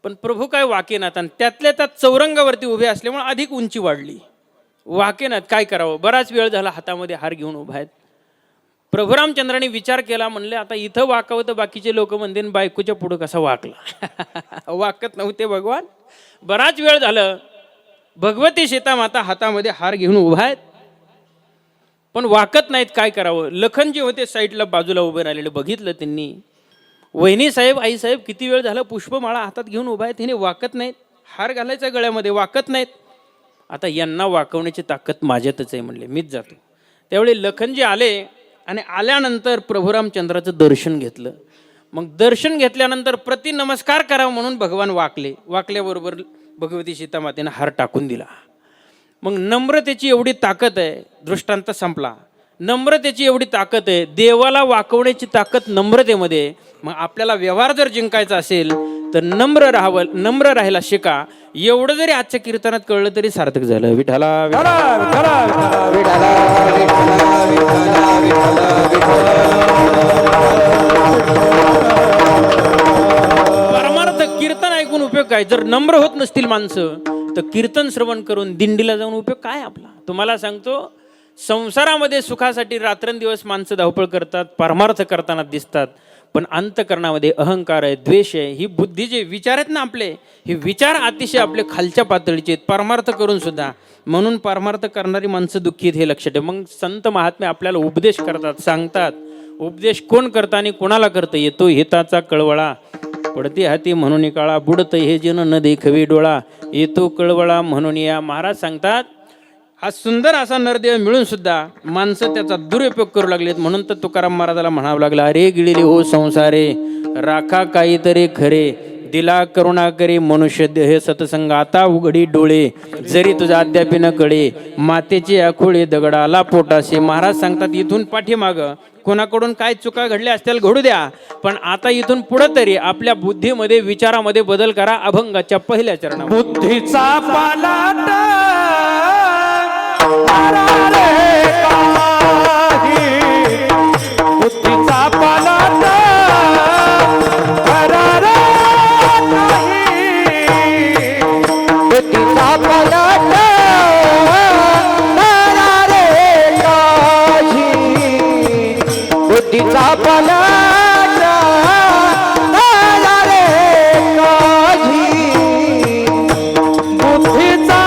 पण प्रभू काय वाकेनात. आणि त्यातल्या त्यात चौरंगावरती उभे असल्यामुळे अधिक उंची वाढली. वाकेनात काय करावं. बराच वेळ झाला हातामध्ये हार घेऊन उभा आहेत. प्रभू रामचंद्राने विचार केला, म्हणले आता इथं वाकावं तर बाकीचे लोक म्हणते बायकोच्या पुढं कसा वाकला. वाकत नव्हते भगवान. बराच वेळ झालं भगवती सीतामाता हातामध्ये हार घेऊन उभा आहेत, पण वाकत नाहीत. काय करावं. लखन जे होते साईडला बाजूला उभे राहिलेले, बघितलं त्यांनी. वहिनी साहेब, आई साहेब किती वेळ झालं पुष्पमाळा हातात घेऊन उभा आहेत, हिने वाकत नाहीत. हार घालायचा गळ्यामध्ये, वाकत नाहीत. आता यांना वाकवण्याची ताकद माझ्यातच आहे म्हणले, मीच जातो. त्यावेळी लखनजी आले आणि आल्यानंतर प्रभू रामचंद्राचं दर्शन घेतलं. मग दर्शन घेतल्यानंतर प्रति नमस्कार करावं म्हणून भगवान वाकले. वाकल्याबरोबर भगवती सीतामातेनं हार टाकून दिला. मग नम्रतेची एवढी ताकद आहे, दृष्टांत संपला. नम्रतेची एवढी ताकद आहे, देवाला वाकवण्याची ताकद नम्रतेमध्ये आहे. मग आपल्याला व्यवहार जर जिंकायचा असेल तर नम्र राहायला शिका. एवढं जरी आजच्या कीर्तनात कळलं तरी सार्थक झालं. विठाला परमार्थ कीर्तन ऐकून उपयोग काय? जर नम्र होत नसतील माणसं तर कीर्तन श्रवण करून दिंडीला जाऊन उपयोग काय आपला? तुम्हाला सांगतो, संसारामध्ये सुखासाठी रात्रंदिवस माणसं धावपळ करतात, परमार्थ करताना दिसतात, पण अंतकरणामध्ये अहंकार आहे, द्वेष आहे. ही बुद्धी जे विचार आहेत ना आपले, हे विचार अतिशय आपले खालच्या पातळीचे आहेत, परमार्थ करून सुद्धा. म्हणून परमार्थ करणारी माणसं दुःखी आहेत, हे लक्षात ठेव. मग संत महात्मे आपल्याला उपदेश करतात, सांगतात. उपदेश कोण करतं आणि कोणाला करतं? येतो हिताचा कळवळा, पडते हाती म्हणून काळा, बुडत हे जन न देखवे डोळा, येतो कळवळा म्हणून या. महाराज सांगतात, हा सुंदर असा नरदेव मिळून सुद्धा माणसं त्याचा दुरुपयोग करू लागलेत. म्हणून तर तुकाराम महाराजाला म्हणावं लागलं, अरे गिळले हो संसारे, राखा काहीतरी खरे, दिला करुणा करे मनुष्य हे सतसंग, आता उघडी डोळे जरी तुझा अद्याप न कळे, मातेचे आखोळे दगडाला पोटासे. महाराज सांगतात, इथून पाठीमाग कोणाकडून काय चुका घडल्या असतील घडू द्या, पण आता इथून पुढे तरी आपल्या बुद्धीमध्ये विचारामध्ये बदल करा. अभंगाच्या पहिल्या चरणा, बुद्धीचा पालाट बुद्धीचा पालाट बुद्धीचा पालाट बुद्धीचा पालाट बुद्धीचा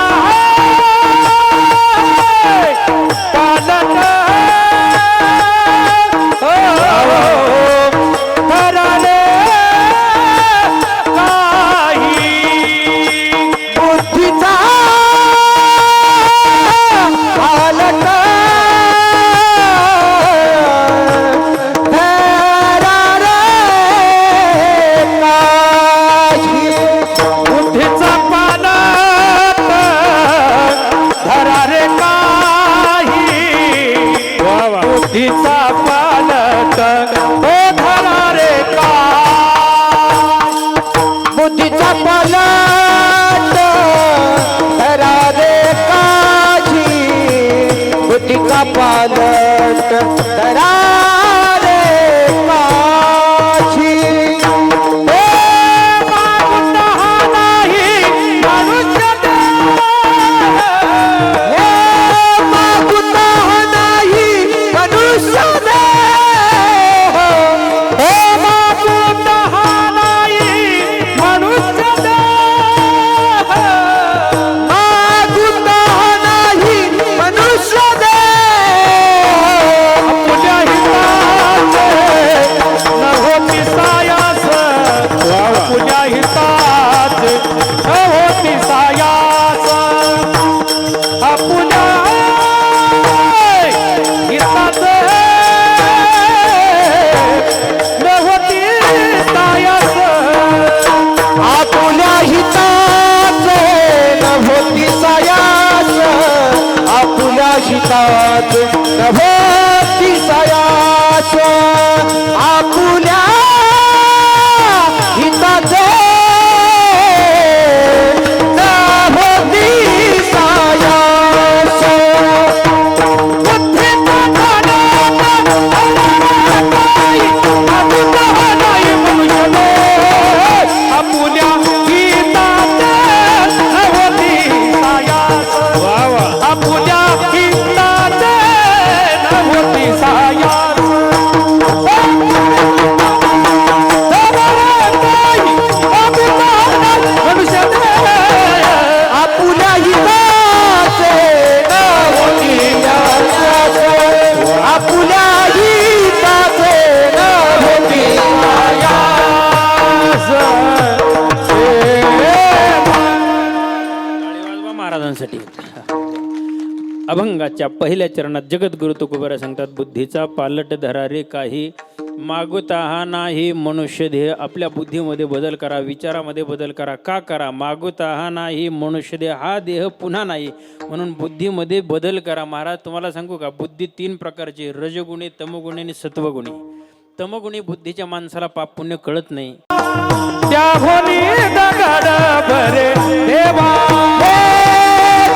अभंगाच्या पहिल्या चरणात जगद्गुरु तुकोबारा सांगतात, बुद्धीचा पालट धरा रे काही, मागुता हा नाही मनुष्य देह. आपल्या बुद्धीमध्ये बदल करा, विचारामध्ये बदल करा. का करा? मागुता हा नाही मनुष्य देह, हा देह पुन्हा नाही, म्हणून बुद्धीमध्ये बदल करा. महाराज तुम्हाला सांगू का, बुद्धी 3 प्रकारची, रजगुणी, तमगुणी आणि सत्वगुणी. तमगुणी बुद्धीच्या माणसाला पाप पुण्य कळत नाही. त्या भोनी दगड भरे देवा,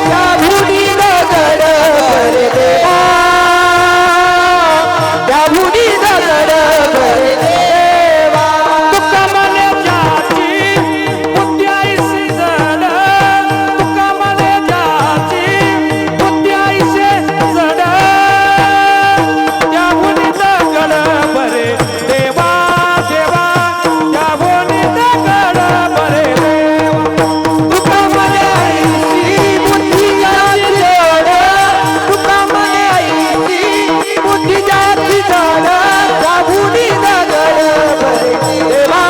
त्या भोनी दगड भरे देवा, त्या भोनी दगड भरे देवा. तुका मने जाची बुद्धी ऐशी जड, तुका मने जाची बुद्धी ऐशी जड, त्या भोनी दगड भरे देवा, देवा त्या भोनी दगड भरे देवा. तुका मने ऐशी बुद्धी जाची जड, तुका मने ऐशी बुद्धी जाची जड, त्या भोनी दगड भरे देवा,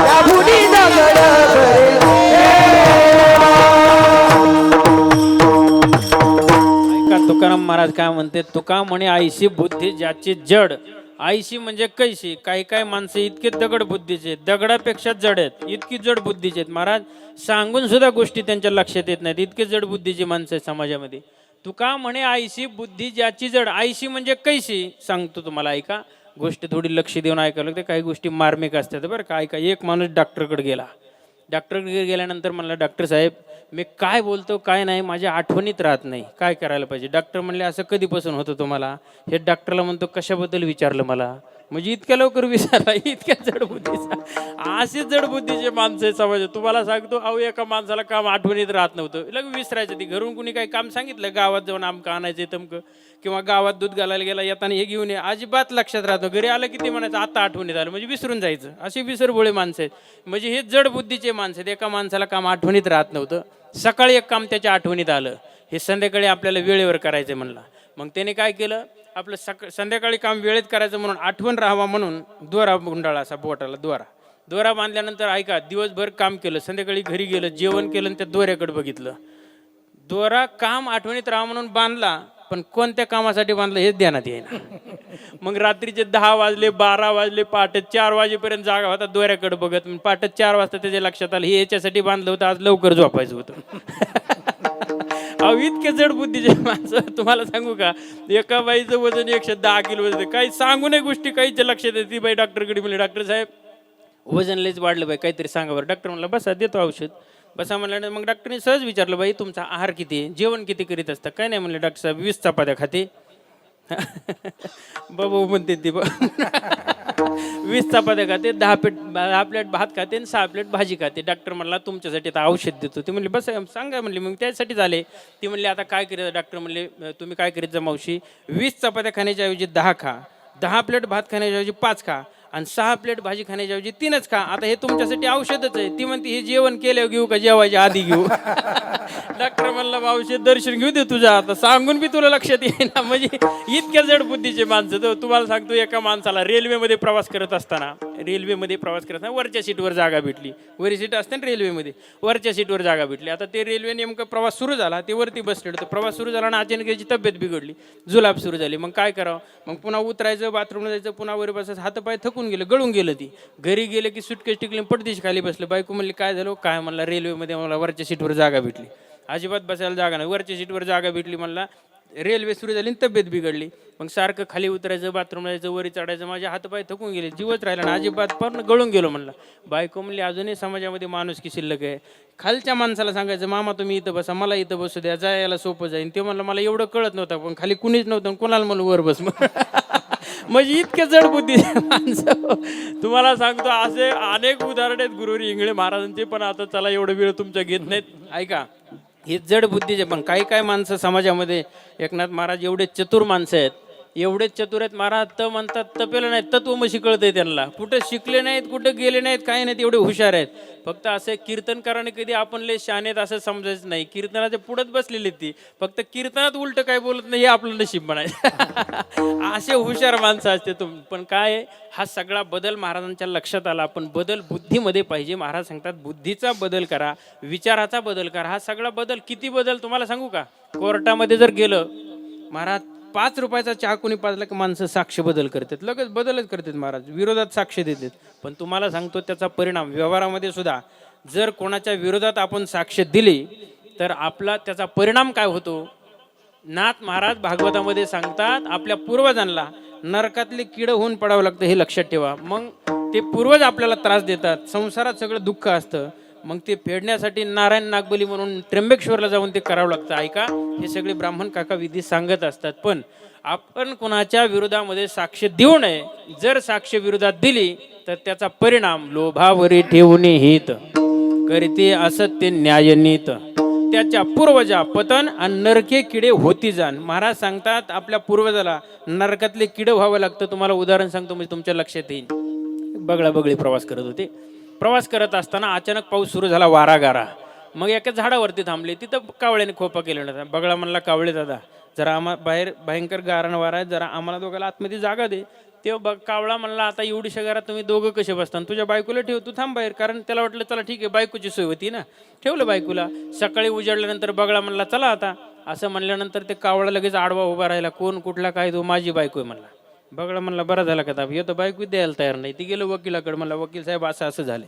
त्या भोनी दगड भरे देवा. ऐका तुकाराम महाराज काय म्हणते, तुका म्हणे आईशी बुद्धी ज्याची जड. आईशी म्हणजे कैशी. काही काही माणसं इतके दगड बुद्धीचे आहेत, दगडापेक्षा जड आहेत, इतकी जड बुद्धीचे आहेत. महाराज सांगून सुद्धा गोष्टी त्यांच्या लक्षात येत नाहीत, इतके जड बुद्धीची माणसं आहेत समाजामध्ये. तुका म्हणे आईशी बुद्धी ज्याची जड. आईशी म्हणजे कैशी सांगतो तुम्हाला, ऐका. गोष्टी थोडी लक्ष देऊन ऐकायला लागते, काही गोष्टी मार्मिक असतात बरं का. ऐका, एक माणूस डॉक्टरकडे गेला. डॉक्टरकडे गेल्यानंतर म्हणला, डॉक्टर साहेब मी काय बोलतो काय नाही माझ्या आठवणीत राहत नाही, काय करायला पाहिजे? डॉक्टर म्हणले, असं कधीपासून होतं तुम्हाला? हे डॉक्टरला म्हणतो, कशाबद्दल विचारलं मला? म्हणजे इतक्या लवकर विचारला, इतक्या जडबुद्धीचा. असे जडबुद्धीचे माणसं आहे समाजात. तुम्हाला सांगतो, अहो एका माणसाला काम आठवणीत राहत नव्हतं, लगे विसरायचं. ती घरून कुणी काही काम सांगितलं, गावात जाऊन आमकं आणायचं तमकं, किंवा गावात दूध घालायला गेला, येताना हे घेऊन ये, अजिबात लक्षात राहतो. घरी आलं की ते म्हणायचं आता आठवणीत आलं, म्हणजे विसरून जायचं. असे विसरभोळे माणसं आहेत. म्हणजे हे जडबुद्धीचे माणसं आहेत. एका माणसाला काम आठवणीत राहत नव्हतं, सकाळी एक काम त्याच्या आठवणीत आलं, हे संध्याकाळी आपल्याला वेळेवर करायचं म्हणला. मग त्याने काय केलं, आपलं संध्याकाळी काम वेळेत करायचं म्हणून, आठवण राहावा म्हणून दोरा गुंडाळा, असा बोटाला दोरा बांधल्यानंतर ऐका, दिवसभर काम केलं, संध्याकाळी घरी गेलं, जेवण केलं आणि त्या दोऱ्याकडे बघितलं. दोरा काम आठवणीत राहा म्हणून बांधला, पण कोणत्या कामासाठी बांधलं हेच ध्यानात येईना. मग रात्रीचे 10 वाजले, 12 वाजले, पहाटे 4 वाजेपर्यंत जागा होता दोऱ्याकडे बघत. पहाटे 4 वाजता त्याच्या लक्षात आलं, हे याच्यासाठी बांधलं होतं, आज लवकर झोपायचं होतं. अहो इतके जड बुद्धीचे माणसं. तुम्हाला सांगू का, एका बाईचं वजन 110 किलो वजन. काही सांगू नये गोष्टी, काहीच्या लक्षात येते. ती बाई डॉक्टरकडे म्हणली, डॉक्टर साहेब वजन लयच वाढलं बाई, काहीतरी सांगा बरं. डॉक्टर म्हणला, बसा देतो औषध. बसा म्हणलं. मग डॉक्टरने सहज विचारलं, बाई तुमचा आहार किती आहे, जेवण किती करीत असतं? काय नाही म्हणले डॉक्टर साहेब, 20 चपात्या खाते. बाबू म्हणते ती 20 चपात्या खाते, 10 प्लेट भात खाते आणि 6 प्लेट भाजी खाते. डॉक्टर म्हणला, तुमच्यासाठी आता औषध देतो. ती म्हणली, बस सांगा म्हणली. मग त्यासाठी झाले. ती म्हणली, आता काय करीत? डॉक्टर म्हणले, तुम्ही काय करीत जा मावशी, 20 चपात्या खाण्याच्या ऐवजी 10 खा, 10 प्लेट भात खाण्याच्या ऐवजी 5 खा, आणि 6 प्लेट भाजी खाण्याच्या ऐवजी 3च खा. आता हे तुमच्यासाठी औषधच आहे. ती म्हणते, हे जेवण केल्यावर घेऊ का जेवायच्या आधी घेऊ? डॉक्टर म्हणला, औषध दर्शन घेऊ दे तुझ्या, आता सांगून बी तुला लक्षात येईना. म्हणजे इतक्या जड बुद्धीचे माणसं. तर तुम्हाला सांगतो, एका माणसाला रेल्वेमध्ये प्रवास करत असताना वरच्या सीटवर जागा भेटली. वरी सीट असते ना रेल्वेमध्ये, वरच्या सीटवर जागा भेटली. आता ते रेल्वे नेमकं प्रवास सुरू झाला, ते वरती बसलेलं. तर प्रवास सुरू झाला आणि अचानक याची तब्येत बिघडली, जुलाब सुरू झाली. मग काय करावं? मग पुन्हा उतरायचं, बाथरूमला जायचं, पुन्हा वर बसायचं. हातपाय थकून गेलं, गळून गेलं. ती घरी गेलं की सुटकेस टिकली, पडदेशी खाली बसलं. बायको म्हणली, काय झालं? काय म्हणला, रेल्वेमध्ये मला वरच्या सीटवर जागा भेटली. अजिबात बसायला जागा नाही, वरच्या सीटवर जागा भेटली. म्हणला रेल्वे सुरू झाली, तब्येत बिघडली. मग सारखं खाली उतरायचं, बाथरूमला जायचं, वरी चढायचं. माझे हातपाय थकून गेले, जीवच राहिला ना, अजिबात पण गळून गेलो म्हणला. बायको म्हणली, अजूनही समाजामध्ये माणुसकी शिल्लक आहे. खालच्या माणसाला सांगायचं, मामा तुम्ही इथं बसा, मला इथं बसू द्या, जायला सोपं जाईल. ते म्हणलं, मला एवढं कळत नव्हतं, पण खाली कुणीच नव्हतं, कोणाला म्हणलं वर बस. म्हणजे इतके जड बुद्धी माणसं. तुम्हाला सांगतो, असे अनेक उदाहरण आहेत गुरु इंगळे महाराजांचे, पण आता चला एवढं वेळ तुमच्या घेत नाहीत. ऐका, हे जड बुद्धीचे पण काही काय माणसं समाजामध्ये. एकनाथ महाराज एवढे चतुर माणसं आहेत एवढेच चतुर आहेत महाराज. त म्हणतात तपेला नाहीत, तत्वमशी कळतंय त्यांना. कुठं शिकले नाहीत, कुठं गेले नाहीत, काही नाहीत, एवढे हुशार आहेत. फक्त असं कीर्तनकाराने कधी आपण लय शानेत असं समजायचं नाही. कीर्तनाच्या पुढंच बसलेली ती, फक्त कीर्तनात उलट काय बोलत नाही हे आपलं नशीब म्हणायचं. असे हुशार माणसं असते तुम्ही. पण काय आहे, हा सगळा बदल महाराजांच्या लक्षात आला. पण बदल बुद्धीमध्ये पाहिजे. महाराज सांगतात बुद्धीचा बदल करा, विचाराचा बदल करा. हा सगळा बदल, किती बदल तुम्हाला सांगू का? कोर्टामध्ये जर गेलं महाराज, 5 रुपयाचा चहा कोणी पाजला की माणसं साक्ष बदल करतात, लगेच बदलच करतात महाराज, विरोधात साक्ष देतात. पण तुम्हाला सांगतो त्याचा परिणाम व्यवहारामध्ये सुद्धा, जर कोणाच्या विरोधात आपण साक्ष दिली तर आपला त्याचा परिणाम काय होतो? नाथ महाराज भागवतामध्ये सांगतात आपल्या पूर्वजांना नरकातले किड होऊन पडावं लागतं, हे लक्षात ठेवा. मग ते पूर्वज आपल्याला त्रास देतात, संसारात सगळं दुःख असतं, मग ते फेडण्यासाठी नारायण नागबली म्हणून त्र्यंबकेश्वरला जाऊन ते करावं लागतं. ऐका, हे सगळे ब्राह्मण काका विधी सांगत असतात. पण आपण कोणाच्या विरोधामध्ये साक्ष देऊ नये. जर साक्ष विरोधात दिली तर त्याचा परिणाम लोभावरी ठेवून हित करीते असत्य न्यायनीत, त्याच्या पूर्वजा पतन आणि नरके किडे होती जाण. महाराज सांगतात आपल्या पूर्वजाला नरकातले किडे व्हावं लागतं. तुम्हाला उदाहरण सांगतो म्हणजे तुमच्या लक्षात येईल. बगळा बगळी प्रवास करत होते. प्रवास करत असताना अचानक पाऊस सुरू झाला, वारा गारा. मग एका झाडावरती थांबले. तिथं कावळ्याने खोपा केलेला होता. बगळा म्हणला, कावळे दादा जरा बाहेर भयंकर गारण वारा आहे, जरा आम्हाला दोघाला आतमध्ये जागा दे. ते कावळा म्हणला, आता एवढीशा घरात तुम्ही दोघं कसे बसता? तुझ्या बायकोला ठेव, तू थांब बाहेर. कारण त्याला वाटलं चला ठीक आहे, बायकोची सोय होती ना. ठेवलं बायकोला. सकाळी उजाडल्यानंतर बगळा म्हणला चला आता. असं म्हणल्यानंतर ते कावळा लगेच आडवा उभा राहिला. कोण कुठला काय? तो माझी बायको आहे म्हणला. बगळा म्हणला बरा झाला का ताप, येतो बायको द्यायला तयार नाही. ती गेलं वकिलाकडे. म्हणला वकील साहेब असं असं झालंय.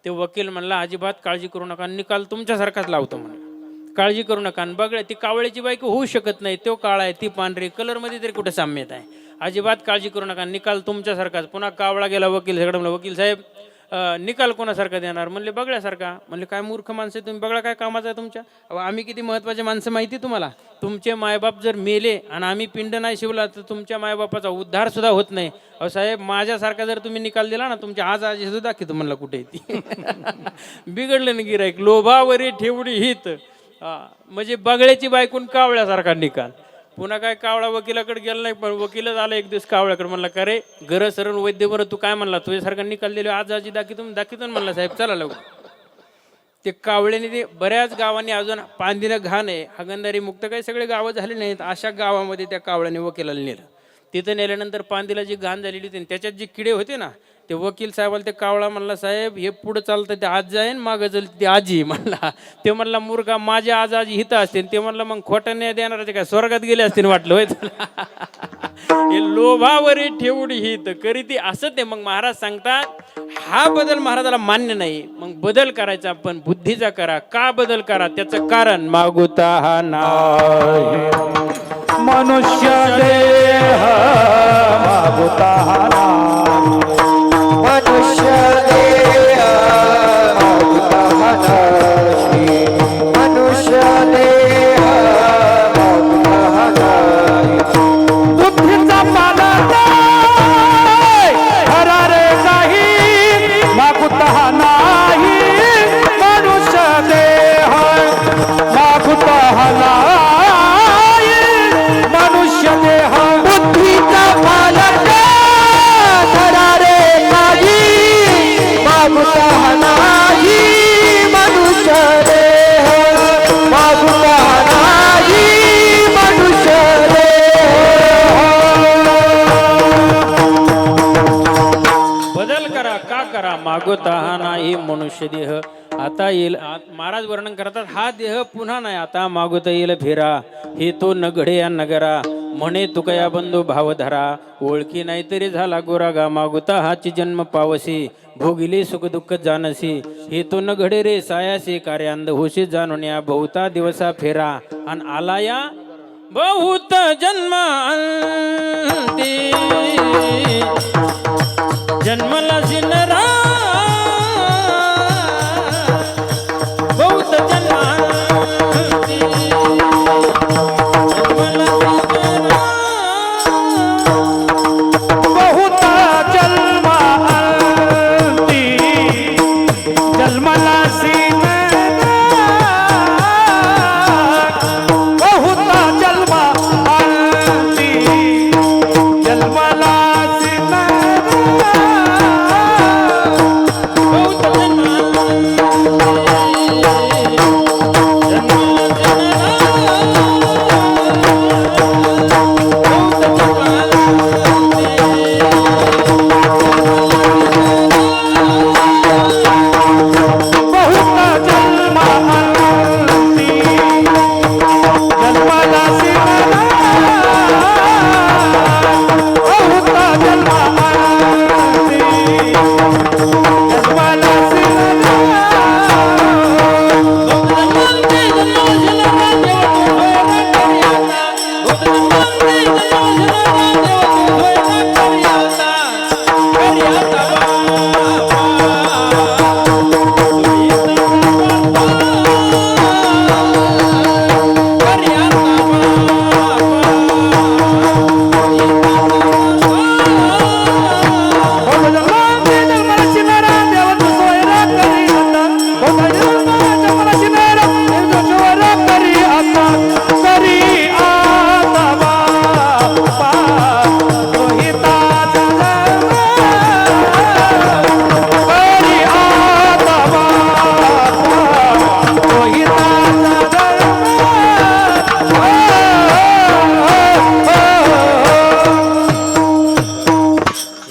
ते वकील म्हणला अजिबात काळजी करू नका, निकाल तुमच्यासारखाच लावतो म्हणला, काळजी करू नका. आणि बघ ती कावळ्याची बायको होऊ शकत नाही, तो काळा आहे ती पांढरी, कलरमध्ये तरी कुठे साम्यता आहे. अजिबात काळजी करू नका, निकाल तुमच्यासारखाच. पुन्हा कावळा गेला वकील सगळं. म्हणलं वकील साहेब निकाल कोणासारखा देणार? म्हणले बगळ्यासारखा. म्हणले काय मूर्ख माणसं तुम्ही, बगळा काय कामाचा आहे तुमच्या? आम्ही किती महत्त्वाचे माणसं माहिती तुम्हाला? तुमचे मायबाप जर मेले आणि आम्ही पिंड नाही शिवला तर तुमच्या मायबापाचा उद्धार सुद्धा होत नाही. अहो साहेब, माझ्यासारखा जर तुम्ही निकाल दिला ना, तुमच्या आज सुद्धा दाखवतो म्हणला कुठे ती. बिघडलं ना गिराईक. लोभावरी ठेवडी हित, म्हणजे बगळ्याची बायकून कावळ्यासारखा निकाल. पुन्हा काय कावळा वकिलाकडे गेला नाही. पण वकीलच आला एक दिवस कावळ्याकडे. म्हणला का रे गरज सरण वैद्य बरं, तू काय म्हणला? तुझ्यासारखा निकाल दिले आज आजी दाखवतो म्हणला. साहेब चला लवकर. ते कावळ्याने ते बऱ्याच गावांनी अजून पांदिनं घाण आहे, हागंदारी मुक्त काही सगळे गावं झाले नाहीत. अशा गावामध्ये त्या कावळ्याने वकिलाला नेलं. तिथं नेल्यानंतर पांदीला जी घाण झालेली होती त्याच्यात जे किडे होते ना, ते वकील साहेबाला ते कावळा म्हणला साहेब हे पुढं चालतं ते आज जाईन, मागं चालतं ते आजी म्हणला. ते म्हणला मूर्खा, माझे आज आजी हिथं असते. ते म्हणलं मग खोटं नाही देणार ते काय स्वर्गात गेले असतील वाटलं होय तुला. हे लोभावरी ठेवडी हित करी ती असं ते. मग महाराज सांगतात हा बदल महाराजाला मान्य नाही. मग बदल करायचा पण बुद्धीचा करा. का बदल करा? त्याचं कारण मागुता हा नाही मनुष्य देह मागुता हा नाही, मनुष्य देह मागुता हा नाही, मनुष्य देह मागुता हा नाही. बुद्धीचा पालक खरा रे काही मागुता हा नाही, मनुष्य देह मागुता हा नाही, मनुष्य देह बुद्धीचा पालक खरा रे काही मागुता हा नाही, मनुष्य देह मागुता हा नाही, मनुष्य बदल करा. का करा? मागोता हा नाही मनुष्य देह. आता येईल महाराज वर्णन करतात हा देह पुन्हा नाही, आता मागोता येईल फेरा. हे तो न घडे या नगरा, म्हणे तुकया बंधू भाव धरा. ओळखी नाहीतरी झाला गोरागा, मागोता हाची जन्म पावसी. भोगिले सुख दुःख जानसी, हे तो न घडे रे सायासी. कार्यांध होशी जाणून बहुता दिवसा फेरा. आणि आलाया बहुत जन्म अंती, जन्मला सिनरा बहुत जन्म अंती, जन्मला सिनरा बहुत जन्म अंती, जन्मला सीनरा बहुत जन्म अंती,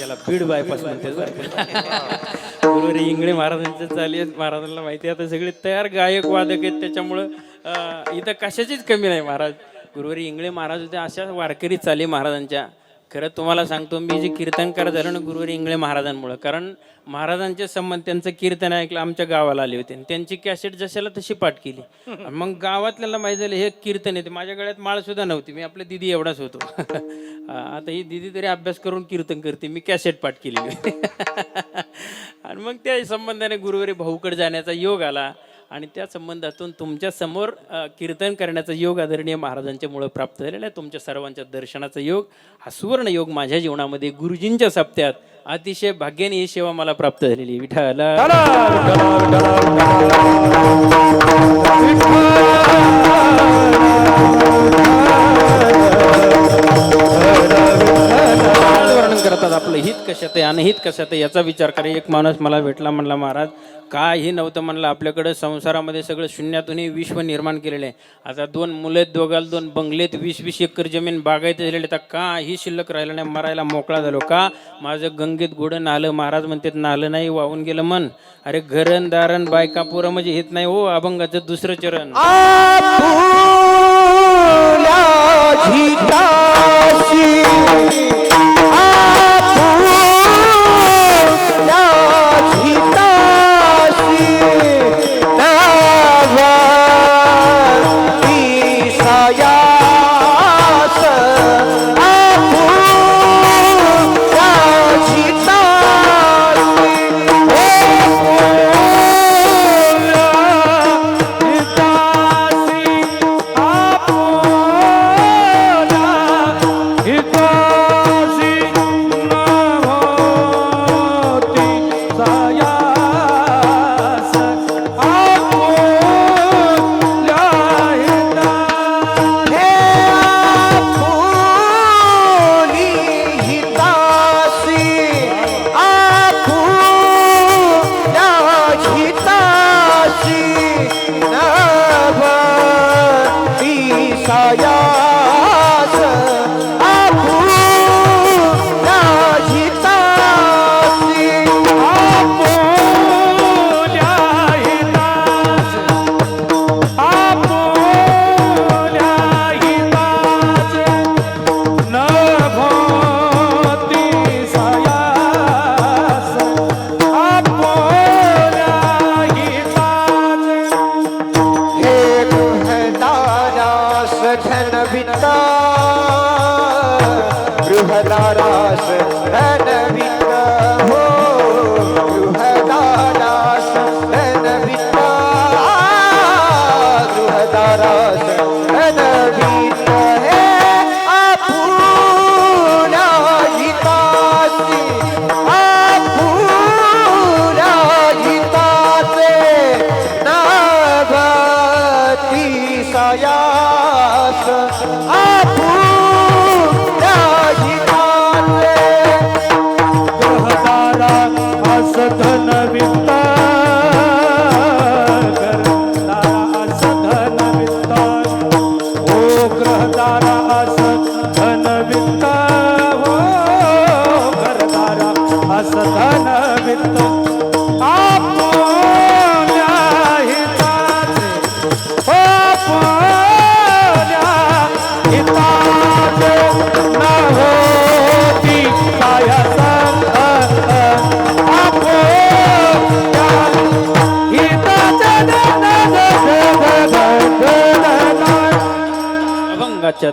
याला बीड बायपास म्हणते बरं का. गुरुवारी इंगळे महाराजांचं चाली आहे, महाराजांना माहिती आहे. आता सगळे तयार गायक वादक आहेत, त्याच्यामुळं इथं कशाचीच कमी नाही. महाराज गुरुवारी इंगळे महाराज होते, अशा वारकरी चाली महाराजांच्या. खरं तुम्हाला सांगतो, मी जे कीर्तनकार झालो ना गुरुवारी इंगळे महाराजांमुळं, कारण महाराजांचे संबंध त्यांचं कीर्तन ऐकलं आमच्या गावाला आले होते आणि त्यांची कॅसेट जशाला तशी पाठ केली. आणि मग गावातल्याला माहिती झालं हे कीर्तन येते. माझ्या गळ्यात माळ सुद्धा नव्हती, मी आपल्या दिदी एवढाच होतो. आता ही दिदी तरी अभ्यास करून कीर्तन करते, मी कॅसेट पाठ केलेली होती. आणि मग त्या संबंधाने गुरुवारी भाऊकडे जाण्याचा योग आला आणि त्या संबंधातून तुमच्या समोर कीर्तन करण्याचा योग आदरणीय महाराजांच्या मुळे प्राप्त झालेला आहे. तुमच्या सर्वांच्या दर्शनाचा योग, हा सुवर्ण योग माझ्या जीवनामध्ये गुरुजींच्या सप्त्यात अतिशय भाग्याने ही सेवा मला प्राप्त झालेली आहे. विठ्ठला वर्णन करतात, आपलं हित कशात आहे अनहित कशात आहे याचा विचार करा. एक माणूस मला भेटला, म्हणला महाराज काही नव्हतं, म्हणलं आपल्याकडं संसारामध्ये सगळं शून्यातून हे विश्व निर्माण केलेलं आहे. आता 2 मुलं आहेत, दोघाला 2 बंगलेत, 20-20 एकर जमीन बागायत झालेले. आता काही शिल्लक राहिलं नाही, मरायला मोकळा झालो का? माझं गंगेत घोडं नालं. महाराज म्हणतात नालं नाही, वाहून गेलं मन. अरे घरण दारण बायका पोरं म्हणजे हेत नाही हो, अभंगाचं दुसरं चरण.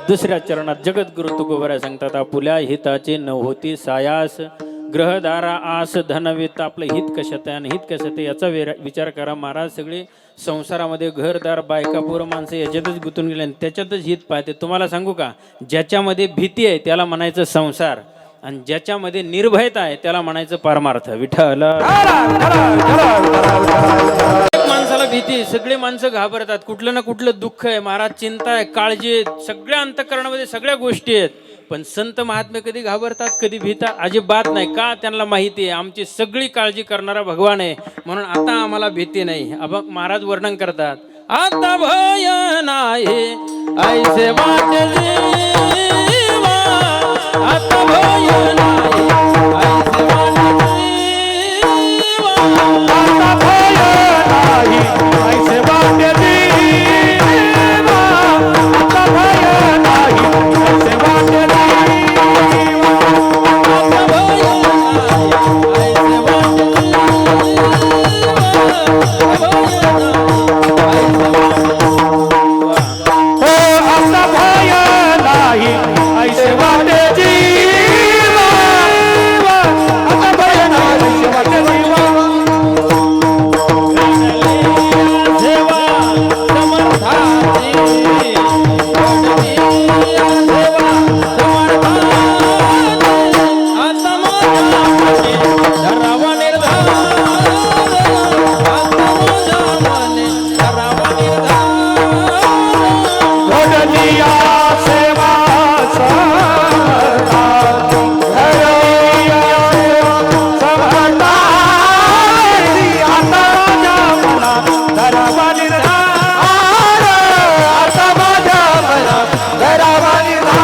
दुसऱ्या चरणात जगद्गुरु तुकोबरा सांगतात, आपुल्या हिताचे न होती सायास. ग्रहदारा आस धनवित्त, आपलं हित कशात आहे आणि हित कशात आहे याचा विचार करा. महाराज सगळे संसारामध्ये घरदार बायका पोरं माणसं याच्यातच गुंतून गेले आणि त्याच्यातच हित पाहते. तुम्हाला सांगू का, ज्याच्यामध्ये भीती आहे त्याला म्हणायचं संसार आणि ज्याच्यामध्ये निर्भयता आहे त्याला म्हणायचं परमार्थ. विठ्ठल माणसाला भीती, सगळे माणसं घाबरतात, कुठलं ना कुठलं दुःख आहे महाराज, चिंता आहे, काळजी आहे, सगळ्या अंतःकरणामध्ये सगळ्या गोष्टी आहेत. पण संत महात्मे कधी घाबरतात, कधी भीतात? अजिबात नाही. का? त्यांना माहिती आहे आमची सगळी काळजी करणारा भगवान आहे, म्हणून आता आम्हाला भीती नाही. अब महाराज वर्णन करतात, आता भय नाही ऐसे वाटे जीवा, आता भय नाही ऐसे वाटे जीवा, आता भय नाही ऐसे वाटे जीवा, आता भय नाही ऐसे वाटे जीवा, आता भय नाही ऐसे वाटे हो आता भय नाही ऐसे वाटे जीवा, आता भय नाही ऐसे वाटे जीवा. सेवा समर्थाची सेवा समर्थाची धरावा निर्धार, आत्मजाने धरावा निर्धार. घडलिया सेवा समर्था, घडलिया सेवा समर्था, आता माझ्या मना धरावा निर्धार, आता माझ्या मना धरावा निर्धार.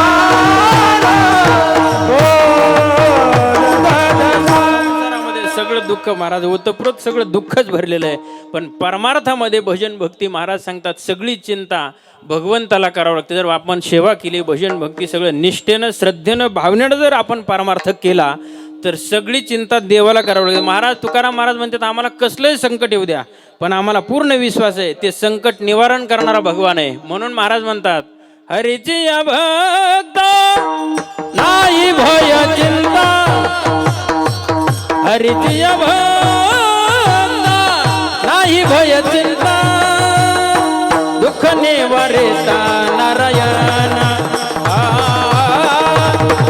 संसारामध्ये सगळं दुःख महाराज ओतप्रोत सगळं दुःखच भरलेलं आहे, पण परमार्थामध्ये भजन भक्ती महाराज सांगतात सगळी चिंता भगवंताला करावं लागते. जर आपण सेवा केली, भजन भक्ती सगळं निष्ठेनं श्रद्धेनं भावनेनं जर आपण परमार्थ केला तर सगळी चिंता देवाला करावं लागते. महाराज तुकाराम महाराज म्हणतात आम्हाला कसलंही संकट येऊ द्या, पण आम्हाला पूर्ण विश्वास आहे ते संकट निवारण करणारा भगवान आहे. म्हणून महाराज म्हणतात हरीची या भक्ता नाही भय चिंता, हरीची या भक्ता नाही भय चिंता, दुःख निवारिता नारायण,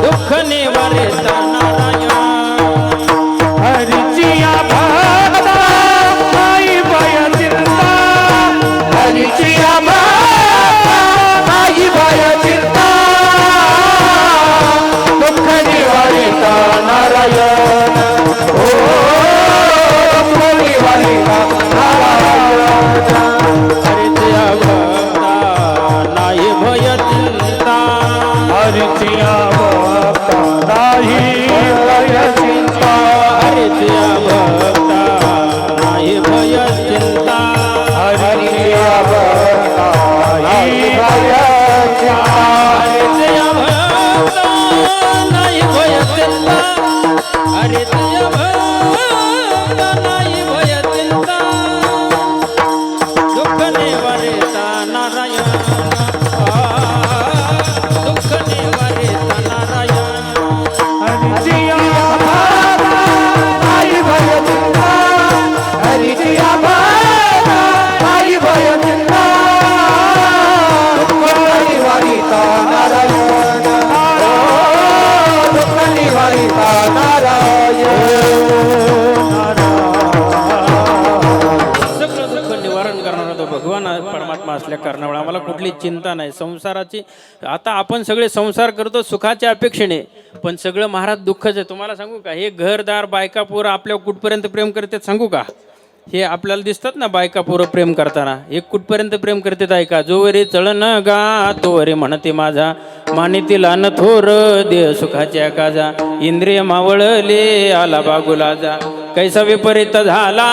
दुःख निवारिता नारायण. हरिचिया भक्ता नाही भय चिंता, हरिचिया भक्ता नाही भय चिंता, दुःख निवारिता नारायण, ओ दुःख निवारिता नारायण. हरीच्या भक्ता नाही भय चिंता, हरिचिया भक्ता नाही भय चिंता, हरीच्या भक्ता नाही भय चिंता, हरिचिया भक्ता नाही भय चिंता. हरीच्या भक्ता नाही भय चिंता, हरीच्या भक्ता नाही भय चिंता, दुःख निवारिता नारायण, दुःख निवारिता नारायण. हरिचिया भक्ता नाही भय चिंता, हरिचिया भक्ता नाही भय चिंता, दुःख निवारिता नारायण, ओ दुःख निवारिता सगळं दुःख निवारण करणारा तो भगवान परमात्मा असल्या कारणामुळे आम्हाला कुठली चिंता नाही संसाराची. आता आपण सगळे संसार करतो सुखाच्या अपेक्षेने, पण सगळं महाराज दुःखच आहे. तुम्हाला सांगू का, हे घरदार बायका पोरं आपल्यावर कुठपर्यंत प्रेम करतात सांगू का? हे आपल्याला दिसतात ना बायका पोरं प्रेम करताना, हे कुठपर्यंत प्रेम करतात ऐका. जोवरे चळण गा तोवरे म्हणते माझा, मानेतील अन थोर देह सुखाच्या काजा, इंद्रिय मावळले आला बागुलाजा, कैसा विपरीत झाला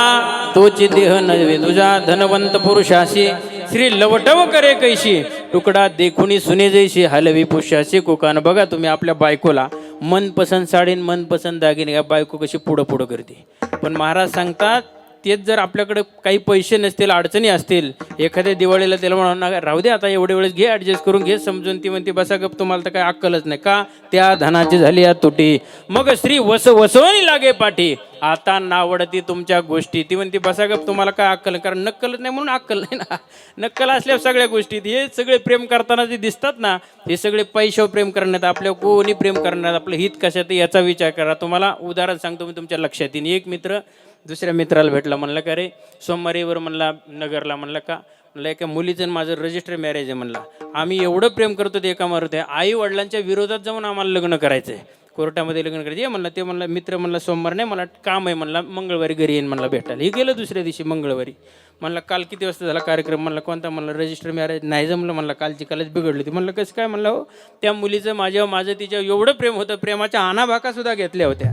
तोची देह नव्हे तुझा, धनवंत पुरुषाशी श्री लवटव करे कैशी, तुकडा देखुनी सुने जैशी, हलवी पुष्याशी कोकान. बघा तुम्ही आपल्या बायकोला मनपसंत साडीन मनपसंत दागिने, बायको कशी पुढं पुढं करते, पण महाराज सांगतात तेच जर आपल्याकडे काही पैसे नसतील, अडचणी असतील, एखाद्या दिवाळीला त्याला म्हणा राहू दे आता एवढे वेळेस घे ॲडजस्ट करून घे समजून, ती म्हणते बसा गप तुम्हाला तर काय अक्कलच नाही का, त्या धनाची झाली या तुटी, मग श्री वसवणी लागे पाठी, आता नावडती तुमच्या गोष्टी, ती म्हणते बसा गप तुम्हाला काय अक्कल, कारण नक्कलच नाही म्हणून अक्कल नाही ना, नक्कल असल्यावर सगळ्या गोष्टीत हे सगळे प्रेम करताना जे दिसतात ना, हे सगळे पैशावर प्रेम करण्यात, आपल्या कोणी प्रेम करण्यात, आपलं हित कशात याचा विचार करा. तुम्हाला उदाहरण सांगतो मी तुमच्या लक्षात येईल. एक मित्र दुसऱ्या मित्राला भेटला, म्हणलं का रे सोमवारीवर म्हणला नगरला, म्हणलं का, म्हणलं एका मुलीचं आणि माझं रजिस्टर मॅरेज आहे, म्हणला आम्ही एवढं प्रेम करतो ते एका मारुती, आई वडिलांच्या विरोधात जाऊन आम्हाला लग्न करायचं आहे, कोर्टामध्ये लग्न करायचं आहे म्हणलं. ते म्हणलं मित्र म्हणला सोमवार नाही मला काम आहे, म्हणला मंगळवारी घरी येईन म्हणला भेटायला. हे गेलं दुसऱ्या दिवशी मंगळवारी. म्हणलं काल किती वाजता झाला कार्यक्रम, म्हणलं कोणता, म्हणलं रजिस्टर मॅरेज. नाही जमलं म्हणलं, कालची कालच बिघडली ती. म्हणलं कसं काय, म्हणलं हो त्या मुलीचं माझं तिच्या एवढं प्रेम होतं, प्रेमाच्या आणाभाकासुद्धा घेतल्या होत्या,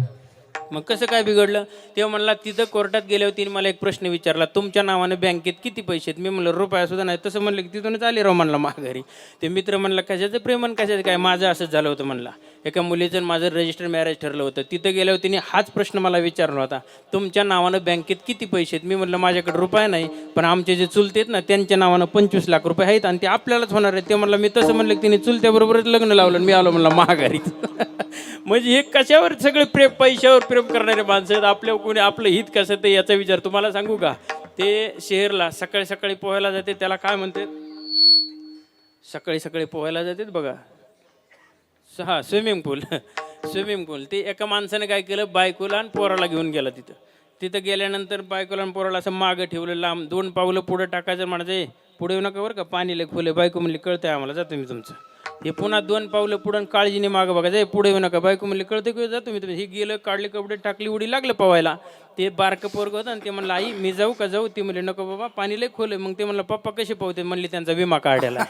मग कसं काय बिघडलं. तेव्हा म्हणला तिथं कोर्टात गेल्या होती, मला एक प्रश्न विचारला, तुमच्या नावाने बँकेत किती पैसे आहेत. मी म्हणलं रुपयासुद्धा नाही. तसं म्हणलं की तिथूनच आले राव म्हणलं माघारी. ते मित्र म्हणलं कशाचं प्रेम आणि कशाचं काय, माझं असंच झालं होतं म्हणला, एका मुलीचं माझं रजिस्टर मॅरेज ठरलं होतं. तिथं गेल्यावर तिने हाच प्रश्न मला विचारला होता, तुमच्या नावानं बँकेत किती पैसे आहेत. मी म्हणलं माझ्याकडे रुपये नाही, पण आमचे जे चुलते आहेत ना त्यांच्या नावानं 25 लाख रुपये आहेत आणि ते आपल्यालाच होणार आहेत. ते म्हणलं मी तसं म्हणलं की तिने चुलत्याबरोबरच लग्न लावलं, मी आलो म्हणलं माघारी. म्हणजे हे कशावर सगळे प्रेम, पैशावर प्रेम करणारे माणसं आहेत. आपल्या कोणी आपलं हित कसं ते याचा विचार. तुम्हाला सांगू का, ते शहरला सकाळी सकाळी पोहायला जाते, त्याला काय म्हणते, सकाळी सकाळी पोहायला जातात बघा, हा स्विमिंग पूल. ते एका माणसाने काय केलं, बायकोला आणि पोराला घेऊन गेला. तिथं गेल्यानंतर बायकोला आणि पोराला असं मागं ठेवलं, लांब 2 पावलं पुढं टाकायचं, म्हणायचं पुढे येऊ नका बरं का, पाणी लय खोल आहे. बायको म्हणली कळतंय आम्हाला, जातो मी तुमचं. हे पुन्हा 2 पावलं पुढं काळजीने मागं बघायचं, पुढे येऊ नका. बायको म्हणली कळते की जातो मी तुम्ही. हे गेलं, काढले कपडे, टाकली उडी, लागलं पवायला. ते बारकं पोरगं होतं आणि ते म्हणलं आई मी जाऊ का जाऊ. ती म्हणली नको बाबा पाणी लय खोल आहे. मग ते म्हणलं पप्पा कसे पावते, म्हणली त्यांचा विमा काढायला.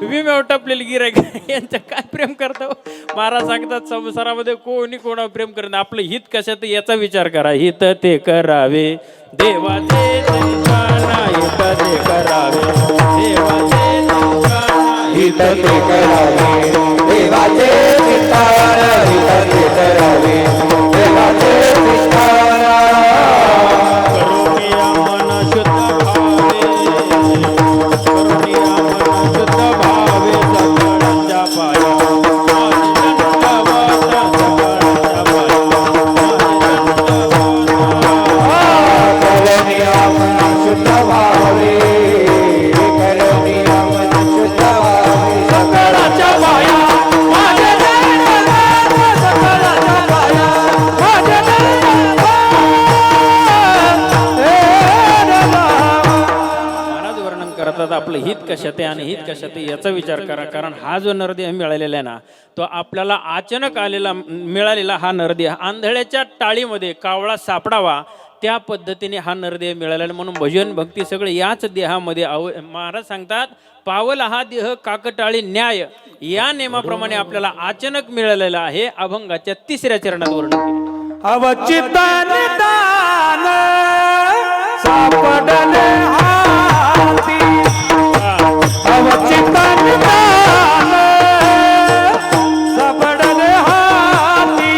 विम्यावर टपलेली गिरायक यांचं काय प्रेम करतो. महाराज सांगतात संसारामध्ये कोणी कोणावर प्रेम करत, आपलं हित कशात याचा विचार करा. हित ते करावे देवाचे, हित ते करावे देवाचे, हित ते करावे देवाचे चित्तार, हित ते करावे देवाचे चित्तार. करुणिया मन शुद्ध भावे, सगळ्यांच्या पाया करुणिया मन शुद्ध भावे, करुणिया मन शुद्ध भावे, सकळाच्या पाया माझ्या सकळाच्या पाया माझ्या. महाराज वर्णन करतात आपलं हित कशात आहे आणि हित कशात आहे याचा विचार करा. कारण हा जो नरदेह मिळालेला आहे ना, तो आपल्याला अचानक मिळालेला हा नरदेह, आंधळ्याच्या टाळीमध्ये कावळा सापडावा त्या पद्धतीने हा नरदेह मिळालेला. म्हणून भजन भक्ती सगळं याच देहामध्ये महाराज सांगतात, पावला हा देह काकटाळी न्याय, या नेमाप्रमाणे आपल्याला अचानक मिळालेला आहे. अभंगाच्या 3ऱ्या चरणात वर्णन. अवचितन दान सापडले हाती, अवचितन दान सापडले हाती,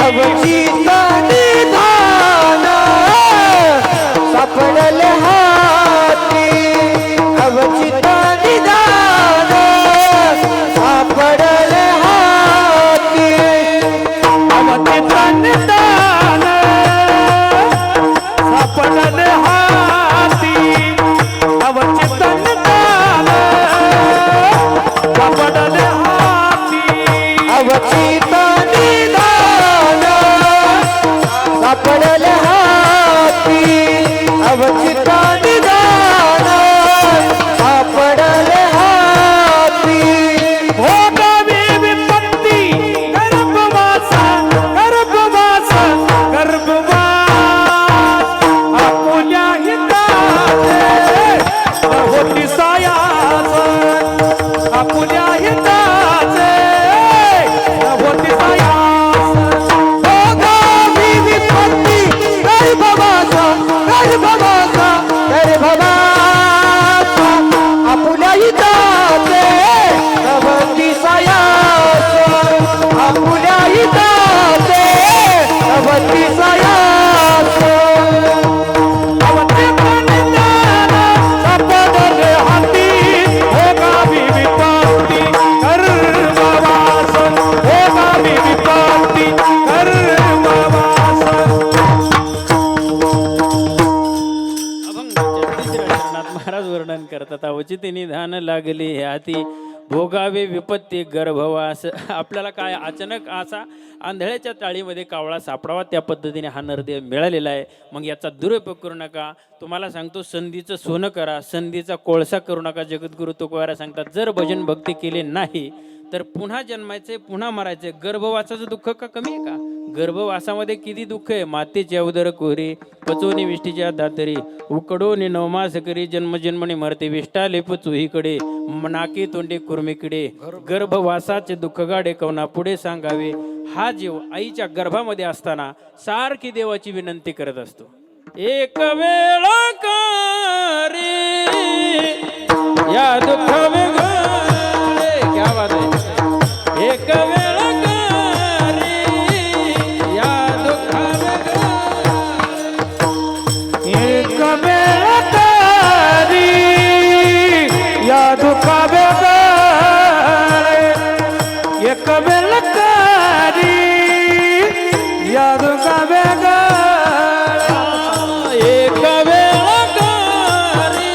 अवचितन दान सापडले हाती, अवचितन दान सापडले हाती, अवचितन दान सापडले हाती, अवचितन दान सापडले हाती, अवचितन दान सापडले हाती, अवचितन दान सापडले हाती. हो गावी विपत्ती गर्भवासा, गर्भवास, गर्भवास, आपुल्या हिताचे होती सायास, आपुल्या हिताचे होती सायास. हो गावी विपत्ती गर्भवासा, गर्भवासा, गर्भवास, आपुल्या हिताचे होती सायास, आपुल्या हिताचे होती सायास. क्वचित निधान लागले हाती भोगावे विपत्ती गर्भवास. आपल्याला काय अचानक असा आंधळ्याच्या टाळीमध्ये कावळा सापडावा त्या पद्धतीने हा नरदेव मिळालेला आहे. मग याचा दुरुपयोग करू नका. तुम्हाला सांगतो संधीचं सोनं करा, संधीचा कोळसा करू नका. जगद्गुरु तुकोबारा सांगतात जर भजन भक्ती केले नाही तर पुन्हा जन्मायचे पुन्हा मरायचे. गर्भवासाचं दुःख का कमी आहे का? गर्भवासामध्ये किती दुःख आहे. मातेच्या उदर कोरी पचवणी विष्टीच्या दातरी उकडून नवमास करी जन्मजन्मने मरते विष्टाले पचुहीकडे नाकी तोंडे कुर्मीकडे. गर्भवासाचे दुःख गाडे कवना पुढे सांगावे. हा जीव आईच्या गर्भामध्ये असताना सारखी देवाची विनंती करत असतो. एक वेळ रे या दुःख क्या बात आहे. एक वेळ रे या दुःख एक वेळ तारी या दुःखा वेगळे एक वेळ तारी या दुःखा वेगळे एक वेळ रे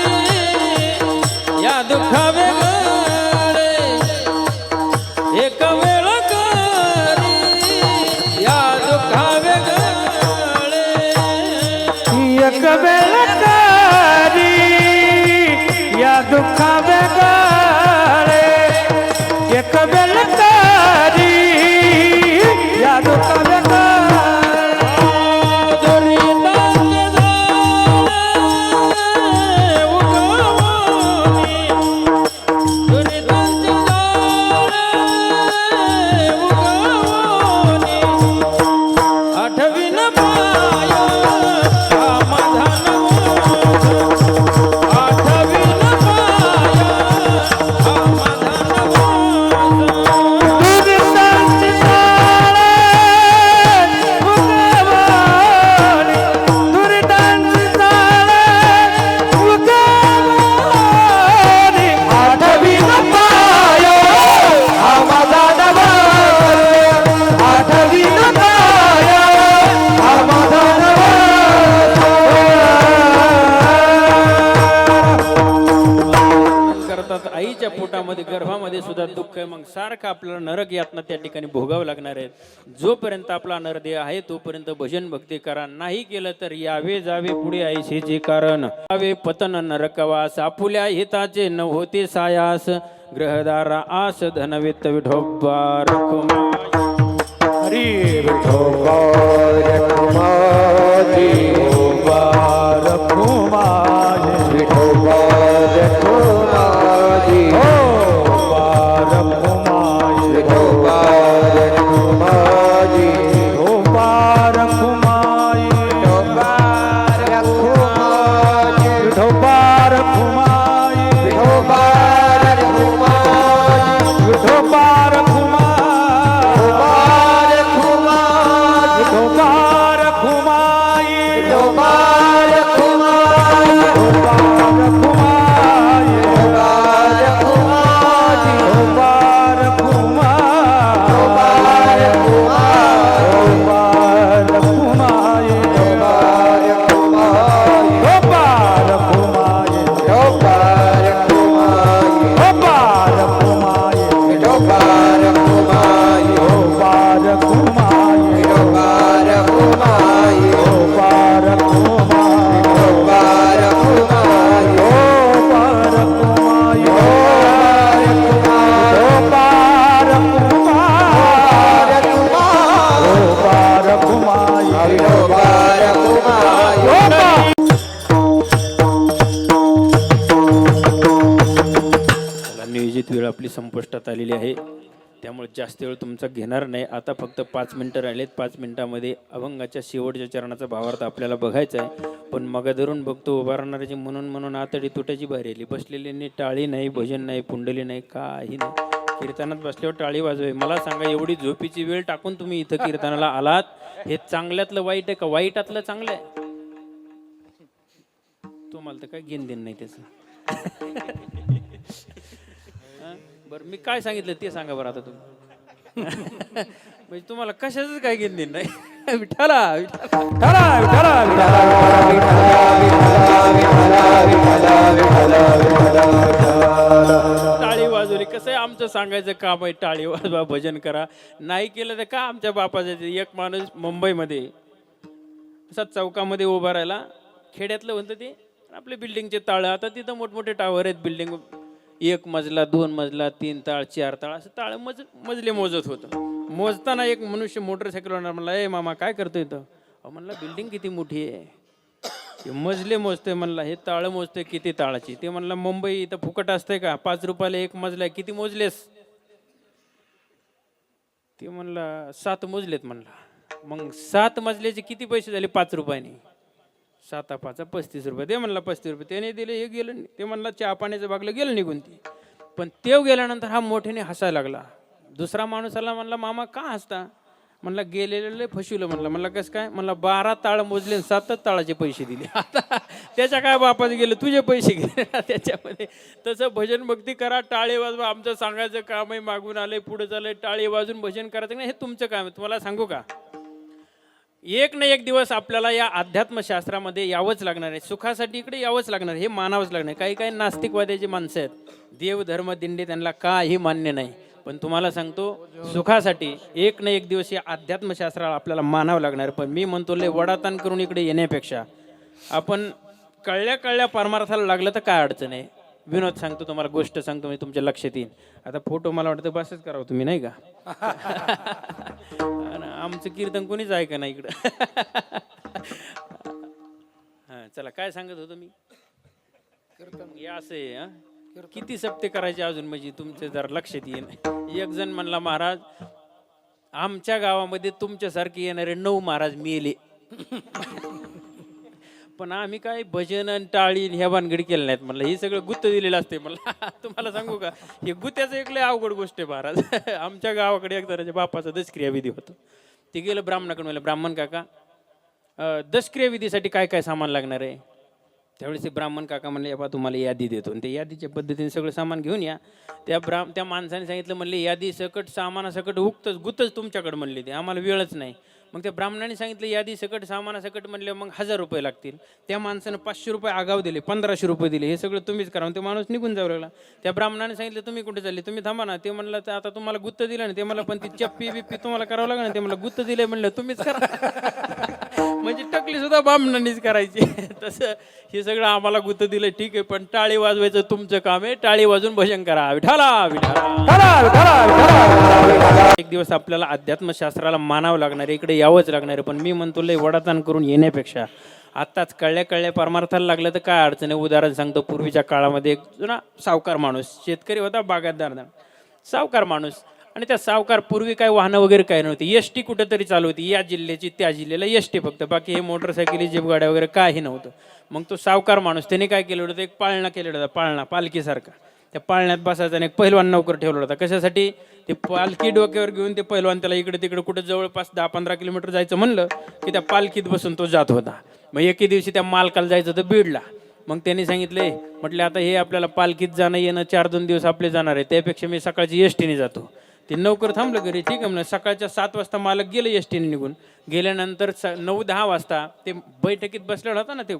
या दुःख वेगळे एक वेळ रे या दुःख वेगळे एक वेळ तारी या दुःखा वेगळे एक वेळ तारी या दुःखा वेगळे आईच्या पोटामध्ये गर्भामध्ये सुद्धा दुःख आहे. मग सारखं आपल्याला नरक यातना त्या ठिकाणी भोगावं लागणार आहे. जोपर्यंत आपला नरदेह आहे तोपर्यंत भजन भक्ती करा. नाही केलं तर यावे जावे पुढे आईशेचे कारण यावे पतन नरकवास. आपुल्या हिताचे न होते सायास ग्रहदारा आस धनवित्त विठोबा रखुमाई. हरी विठोबा रखुमाई विठोबा रखुमाई विठोबा रखुमाई विठोबा रखुमाई विठोबा रखुमाई विठोबा रखुमाई विठोबा रखुमाई विठोबा रखुमाई विठोबा रखुमाई विठोबा रखुमाई विठोबा रखुमाई विठोबा रखुमाई नियोजित वेळ आपली संपुष्टात आलेली आहे. त्यामुळे जास्त वेळ तुमचा घेणार नाही. आता फक्त 5 मिनिटं राहिलेत. 5 मिनिटामध्ये अभंगाच्या शेवटच्या चरणाचा भावार्थ आपल्याला बघायचा आहे. पण मग धरून बघतो उभारणाऱ्याची म्हणून आतडी तुटाची बाहेर आली. बसलेल्यांनी टाळी नाही, भजन नाही, कुंडली नाही, काही नाही. कीर्तनात बसल्यावर टाळी वाजवे. मला सांगा एवढी झोपीची वेळ टाकून तुम्ही इथं कीर्तनाला आलात, हे चांगल्यातलं वाईट आहे का वाईटातलं चांगलं आहे? तुम्हाला तर काय घेण देण नाही त्याचं. बरं मी काय सांगितलं ते सांगा बरं आता तुम्ही. म्हणजे तुम्हाला कशाच काय घेण देण नाही. विठाला विठाला विठाला विठाला विठाला विठाला विठाला विठाला विठाला विठाला आमचं सांगायचं काम आहे, टाळी वाजवा, भजन करा. नाही केलं तर का आमच्या बापाचं ते. एक माणूस मुंबईमध्ये असा चौकामध्ये उभा राहिला, खेड्यातलं म्हणतं ते, आपले बिल्डिंगचे ताळं. आता तिथं मोठमोठे टावर आहेत, बिल्डिंग 1 मजला 2 मजला 3 ताळ 4 ताळ असं ताळ मजले मोजत होतं. मोजताना एक मनुष्य मोटरसायकलवर म्हणला, ए मामा काय करतोय इथं? म्हणला बिल्डिंग किती मोठी आहे, हे मजले मोजतोय. म्हणला हे ताळं मोजतोय किती ताळाची. ते म्हणला मुंबई इथं फुकट असतंय का? 5 रुपयाला 1 मजला आहे, किती मोजलेस? ते म्हणला 7 मोजलेत. म्हणला मग 7 मजल्याचे किती पैसे झाले 5 रुपयाने? 7 5 35 रुपये. ते म्हणला 35 रुपये. त्याने दिले, हे गेलं. ते म्हणला चहा पाण्याचं बागलं गेलं निघून. ती पण तेव गेल्यानंतर हा मोठ्याने हसायला लागला. दुसरा माणूस आला, म्हणला मामा का हसता? म्हणला गेलेलं फसवलं. म्हणला कसं काय? म्हणला 12 ताळ मोजले, 7 ताळाचे पैसे दिले. आता त्याच्या काय बापाचे गेले, तुझे पैसे गेले त्याच्यामध्ये. तसं भजन भक्ती करा, टाळे वाजवा. आमचं सांगायचं काम आहे, मागून आलंय पुढे चाललंय, टाळे वाजून भजन करायचं नाही, हे तुमचं काम आहे. तुम्हाला सांगू का, एक ना एक दिवस आपल्याला या अध्यात्मशास्त्रामध्ये यावंच लागणार आहे. सुखासाठी इकडे यावंच लागणार, हे मानावंच लागणार. काही काही नास्तिकवाद्याची माणसं आहेत, देव धर्म दिंडी त्यांना काही मान्य नाही. पण तुम्हाला सांगतो, सुखासाठी एक ना एक दिवस या अध्यात्मशास्त्राला आपल्याला मानावं लागणार. पण मी म्हणतो, लय वडाताण करून इकडे येण्यापेक्षा आपण कळल्या परमार्थाला लागलं तर काय अडचण आहे. विनोद सांगतो तुम्हाला, गोष्ट सांगतो, मी तुमच्या लक्षात येईल. आता फोटो मला वाटतं बसच करावं तुम्ही, नाही का? आमचं कीर्तन कोणीच ऐका ना इकडं. हा चला, काय सांगत होतो मी? हे असं आहे. हा किती सप्ते करायचे अजून, म्हणजे तुमचं जरा लक्षात येईल. एक जण म्हणला, महाराज आमच्या गावामध्ये तुमच्यासारखे येणारे 9 महाराज मेले. पण आम्ही काय भजन आणि टाळी ह्या भानगडी केल्या नाहीत. म्हणलं हे सगळं गुत्त दिलेलं असते. मला तुम्हाला सांगू का, हे गुत्त्याचं एक लय अवघड गोष्ट आहे महाराज. आमच्या गावाकडे एक जणाच्या बापाचा दशक्रिया विधी होतो. ते गेलं ब्राह्मणाकडे, म्हणलं ब्राह्मण काका दशक्रिया विधीसाठी काय काय सामान लागणार आहे? त्यावेळेस ते ब्राह्मण काका म्हणले, बा तुम्हाला यादी देतो. आणि ते यादीच्या पद्धतीने सगळं सामान घेऊन या. त्या माणसाने सांगितलं, म्हणले यादी सकट सामानासकट गुत्तच तुमच्याकडे म्हणले, ते आम्हाला वेळच नाही. मग त्या ब्राह्मणाने सांगितलं यादी सकट सामानासकट म्हणले मग 1000 रुपये लागतील. त्या माणसानं 500 रुपये आगाव दिले, 1500 रुपये दिले. हे सगळं तुम्हीच करा. ते माणूस निघून जाऊ लागला. त्या ब्राह्मणाने सांगितलं, तुम्ही कुठे चालले? तुम्ही थांबा ना. ते म्हणलं, तर आता तुम्हाला गुत्त दिलं ना. ते मला पण ती चप्पी बिप्पी तुम्हाला करावं लागलं ना. ते मला गुत्त दिलंय, म्हणलं तुम्हीच करा. म्हणजे टकली सुद्धा ब्राह्मणांनीच करायची. तसं हे सगळं आम्हाला गुत्त दिलं, ठीक आहे. पण टाळी वाजवायचं तुमचं काम आहे. टाळी वाजून भजन करा. विठाला विठाला. एक दिवस आपल्याला अध्यात्मशास्त्राला मानावं लागणार, इकडे यावंच लागणार आहे. पण मी म्हणतो, लय वडाताण करून येण्यापेक्षा आत्ताच कळल्या परमार्थाला लागलं तर काय अडचण आहे. उदाहरण सांगतो, पूर्वीच्या काळामध्ये एक जुना सावकार माणूस, शेतकरी होता, बागायतदार सावकार माणूस. आणि त्या सावकार पूर्वी काय वाहनं वगैरे काय नव्हती. एसटी कुठेतरी चालू होती, या जिल्ह्याची त्या जिल्ह्याला एसटी फक्त, बाकी हे मोटरसायकली जीप गाड्या वगैरे काही नव्हतं. मग तो सावकार माणूस त्याने काय केलं होतं, एक पाळणा केलेला होता, पाळणा पालखीसारखा. त्या पाळण्यात बसायचा आणि एक पहिलवान नौकर ठेवला होता. कशासाठी? ते पालखी डोक्यावर घेऊन ते पहिलवान त्याला इकडे तिकडे कुठं जवळपास 10-15 किलोमीटर जायचं म्हणलं की त्या पालखीत बसून तो जात होता. मग एके दिवशी त्या मालकाला जायचं होतं बीडला. मग त्यांनी सांगितले, म्हटले आता हे आपल्याला पालखीत जाणं येणं 4-2 दिवस आपले जाणार आहे, त्यापेक्षा मी सकाळची एसटीने जातो. ते नौकर थांबलं घरी, ठीक आहे म्हणलं. सकाळच्या 7 वाजता मालक गेलं एसटीने निघून. गेल्यानंतर 9-10 वाजता ते बैठकीत बसलेला होता ना ते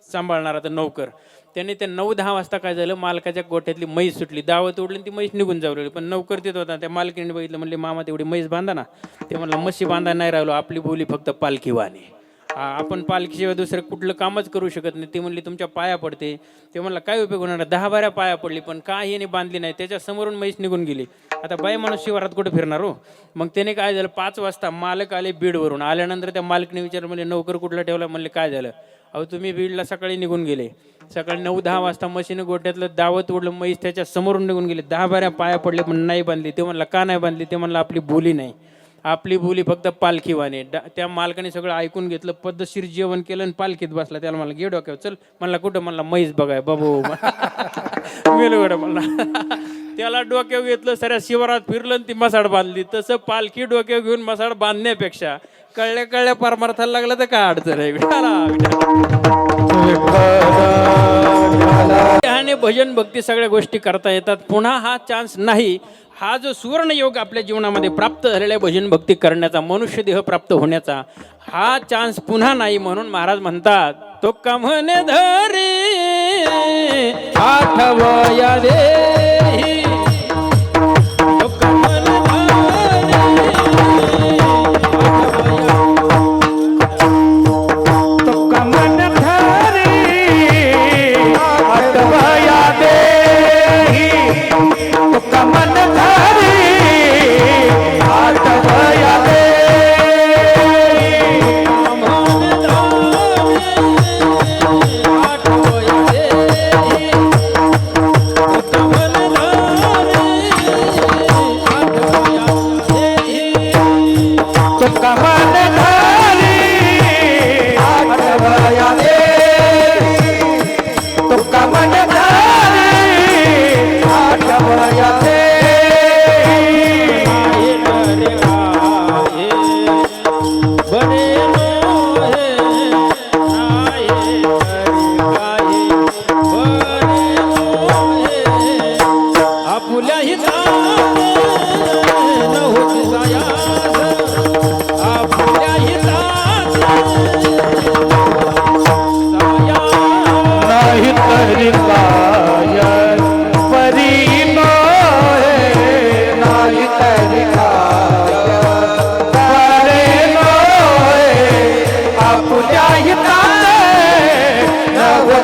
सांभाळणारा तर नौकर, त्याने त्या 9-10 वाजता काय झालं, मालकाच्या गोठ्यातली म्हैस सुटली, दावत उडली आणि ती म्हैस निघून जाऊ लागली. पण नौकर तिथं होता. त्या मालकीने बघितलं, म्हणले मामा तेवढी म्हैस बांधा ना. ते म्हणलं म्हशी बांधा नाही राहिलो, आपली बोली फक्त पालखी वाहने. आपण पालखीशिवाय दुसरं कुठलं कामच करू शकत नाही. ते म्हणले तुमच्या पाया पडते. ते म्हणलं काय उपयोग होणार? 10-12 पाया पडली पण काही याने बांधली नाही. त्याच्या समोरून म्हैस निघून गेली. आता बाई माणूस शिवारात कुठे फिरणार हो. मग त्याने काय झालं, 5 वाजता मालक आले बीडवरून. आल्यानंतर त्या मालकीने विचारलं, म्हणले नौकर कुठला ठेवला? म्हणले काय झालं? अहो तुम्ही बीडला सकाळी निघून गेले, सकाळी 9-10 वाजता म्हशीनं गोठ्यातलं दावत उडलं, म्हैस त्याच्या समोरून निघून गेले, 10-12 पाया पडले पण नाही बांधली. ते म्हणलं का नाही बांधली? ते म्हणलं आपली बोली नाही, आपली बोली फक्त पालखी वाहने. त्या मालकाने सगळं ऐकून घेतलं, पद्धतशीर जेवण केलं आणि पालखीत बसला. त्याला मला गे डोक्यावर, चल म्हणला कुठं? म्हणला म्हैस बघाय. बाबू मेलो गड म्हणला. त्याला डोक्यावर घेतलं, सऱ्या शिवारात फिरलं आणि ती मसाड बांधली. तसं पालखी डोक्यावर घेऊन मसाड बांधण्यापेक्षा कळल्या परमार्थाला लागलं तर काय अडचण आहे. भजन भक्ती सगळ्या गोष्टी करता येतात. पुन्हा हा चान्स नाही. हा जो सुवर्ण योग आपल्या जीवनामध्ये प्राप्त झालेला आहे भजन भक्ती करण्याचा, मनुष्य देह प्राप्त होण्याचा, हा चान्स पुन्हा नाही. म्हणून महाराज म्हणतात, तो कमने धरी आठवया देही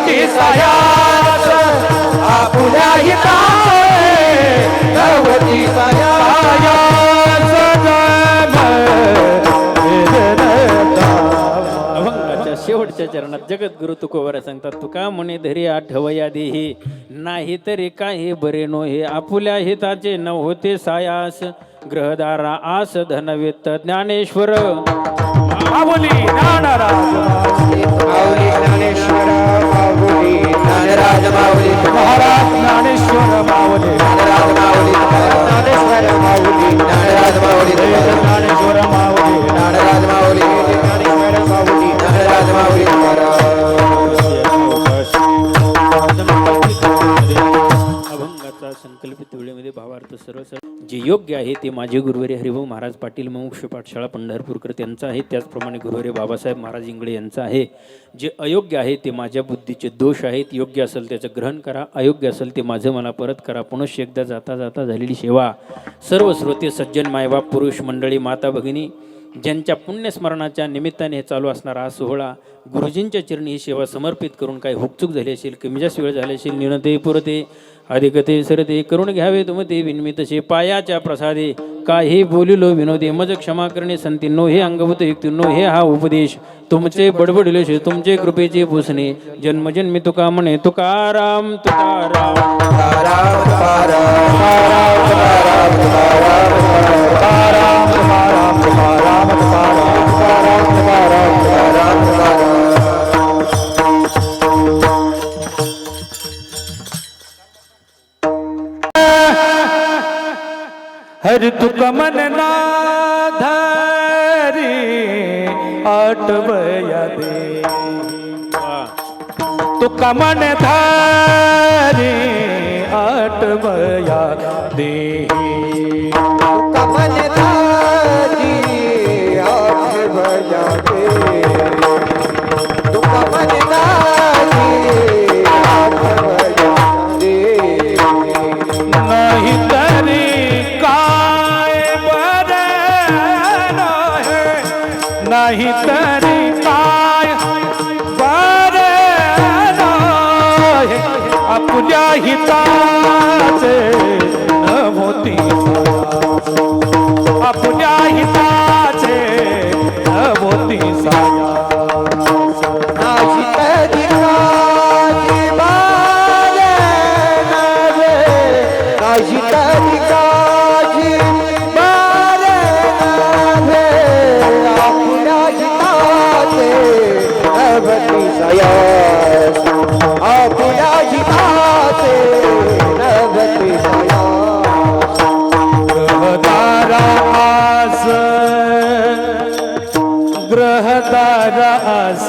होती सायास आपुल्या हिताचे नवती सायास अभंगाच्या शेवटच्या चरणात जगद्गुरु तुकोबरा सांगतात, तुका म्हणे धरी आठवया देही नाही तरी काही बरे नो हे आपुल्या हिताचे न होते सायास ग्रहदारा आस धनवेत्त ज्ञानेश्वर माऊली ज्ञानराज माऊली ज्ञानेश्वर माऊली ज्ञानराज माऊली महाराज ज्ञानेश्वर माऊली ज्ञानराज माऊली ज्ञानेश्वर माऊली ज्ञानराज माऊली ज्ञानेश्वर माऊली ज्ञानराज माऊली ज्ञानेश्वर माऊली ज्ञानराज माऊली अभंगाचा संकल्पित वेळेमध्ये भावार्थ सर्व जे योग्य आहे ते माझे गुरुवारी हरिभाऊ महाराज पाटील मोक्ष पाठशाळा पंढरपूरकर त्यांचं आहे, त्याचप्रमाणे गुरुवारी बाबासाहेब महाराज इंगळे यांचं आहे. जे अयोग्य आहे ते माझ्या बुद्धीचे दोष आहेत. योग्य असेल त्याचं ग्रहण करा, अयोग्य असेल ते माझं मला परत करा. पुनश्च एकदा जाता जाता झालेली सेवा सर्व श्रोते सज्जन मायबाप पुरुष मंडळी माता भगिनी ज्यांच्या पुण्यस्मरणाच्या निमित्ताने हे चालू असणारा हा सोहळा गुरुजींच्या चरणी ही सेवा समर्पित करून काही हुकचूक झाली असेल, कमी जास्त वेळ झाली असेल, न्यूनते पुरते अधिकते सरते करून घ्यावे तुमते विनमितसे पायाच्या प्रसादे काही बोलिलो विनोदे मज क्षमा करणे संतींनो हे अंगभूत युक्तींनो हे हा उपदेश तुमचे बडबडिले तुमचे कृपेचे पुसणे जन्मजन्मी तुका म्हणे तुकाराम तुकाराम हरि तुक मन ना धरी आठवया दे तुक मन धरी आठवया दे कमन धारी आठवया दे तू कमन धारी आठवया दे नाही तरी काय बरे आहे नाही तरी काय बरे आहे आपल्या हिताचे नव्हती आपल्या हिताचे नव्हती साया नाशी कधी काजी बारे नवे नाशी कधी काजी बारे नवे आपल्या हिताचे नवती सायास आपल्या हिताचे नवती सायास ग्रहदारा आस ग्रहदारा आस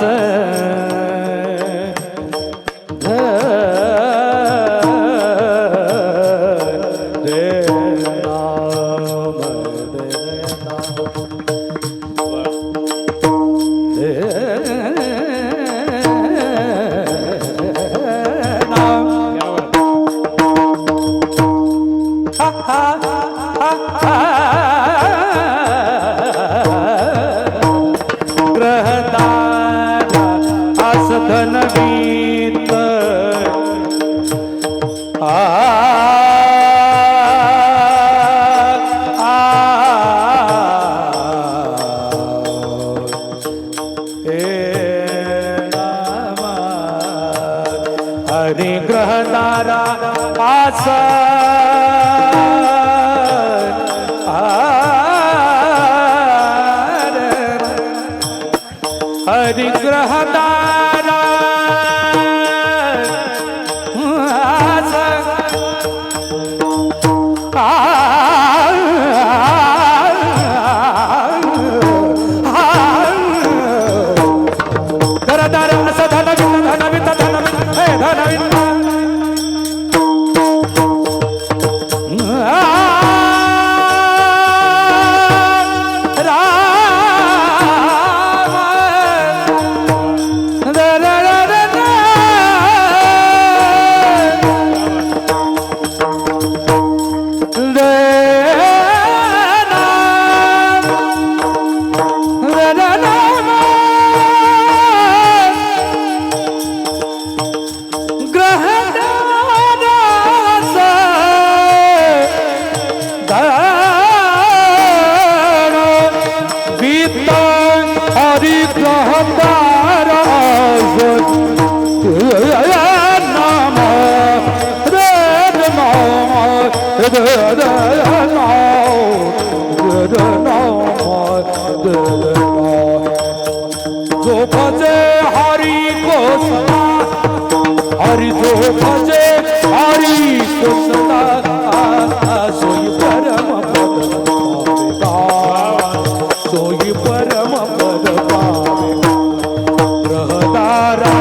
ग्रहदारा आस धनवीत हरि ग्रहदारा आस हरि ग्रहदारा आस धरधर अस धनविंद धनविंद धनविंद हे धनविंद राम मोहदार नाम रे जो भजे हरि को सदा हरि जो भजे हरि को सदा सोई परम पद पावेगा सोई परम पद पावेगा रहदारा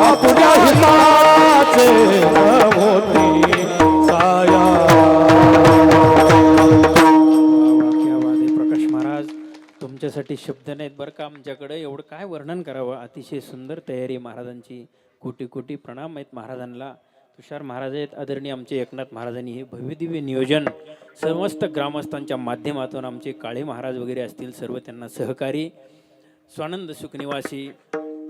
आपल्या हिताचे होती साया. क्या बात आहे प्रकाश महाराज, तुमच्यासाठी शब्द नाहीत बरं का आमच्याकडे. एवढं काय वर्णन करावं. अतिशय सुंदर तयारी महाराजांची. कोटी कोटी प्रणाम आहेत महाराजांना. तुषार महाराज आहेत, आदरणीय आमचे एकनाथ महाराजांनी हे भव्यदिव्य नियोजन समस्त ग्रामस्थांच्या माध्यमातून आमचे काळे महाराज वगैरे असतील सर्व त्यांना सहकारी, स्वानंद सुखनिवासी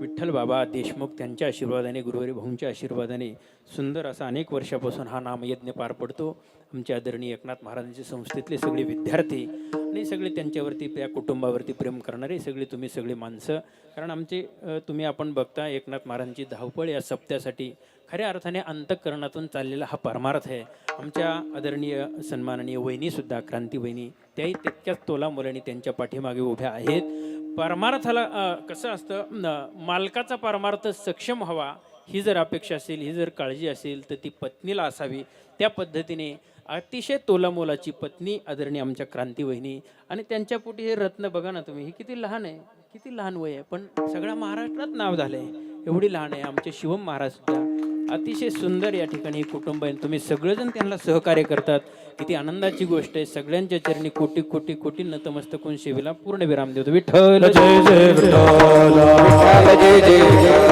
विठ्ठल बाबा देशमुख त्यांच्या आशीर्वादाने, गुरुवारी भाऊंच्या आशीर्वादाने सुंदर असा अनेक वर्षापासून हा नामयज्ञ पार पडतो. आमचे आदरणीय एकनाथ महाराजांचे संस्थेतले सगळे विद्यार्थी आणि सगळे त्यांच्यावरती त्या कुटुंबावरती प्रेम करणारे सगळे तुम्ही सगळे माणसं. कारण आमचे तुम्ही आपण बघता एकनाथ महाराजांची धावपळ या सप्त्यासाठी खऱ्या अर्थाने अंतःकरणातून चाललेला हा परमार्थ आहे. आमच्या आदरणीय सन्माननीय वहिनीसुद्धा क्रांती वहिनी त्याही तितक्याच तोलामोलाने त्यांच्या पाठीमागे उभ्या आहेत. परमार्थाला कसं असतं, मालकाचा परमार्थ सक्षम हवा ही जर अपेक्षा असेल, ही जर काळजी असेल तर ती पत्नीला असावी. त्या पद्धतीने अतिशय तोलामोलाची पत्नी आदरणीय आमच्या क्रांती वहिनी आणि त्यांच्या पोटी हे रत्न बघा ना तुम्ही. ही किती लहान आहे, किती लहान वय आहे, पण सगळ्या महाराष्ट्रात नाव झालंय. एवढी लहान आहे. आमचे शिवम महाराज सुद्धा अतिशय सुंदर या ठिकाणी कुटुंब आहे. तुम्ही सगळेजण त्यांना सहकार्य करतात. किती आनंदाची गोष्ट आहे. सगळ्यांच्या चरणी कोटी कोटी कोटी नतमस्तक होऊन सेवेला पूर्ण विराम देतो. विठ्ठल जय जय विठ्ठल जय जय जय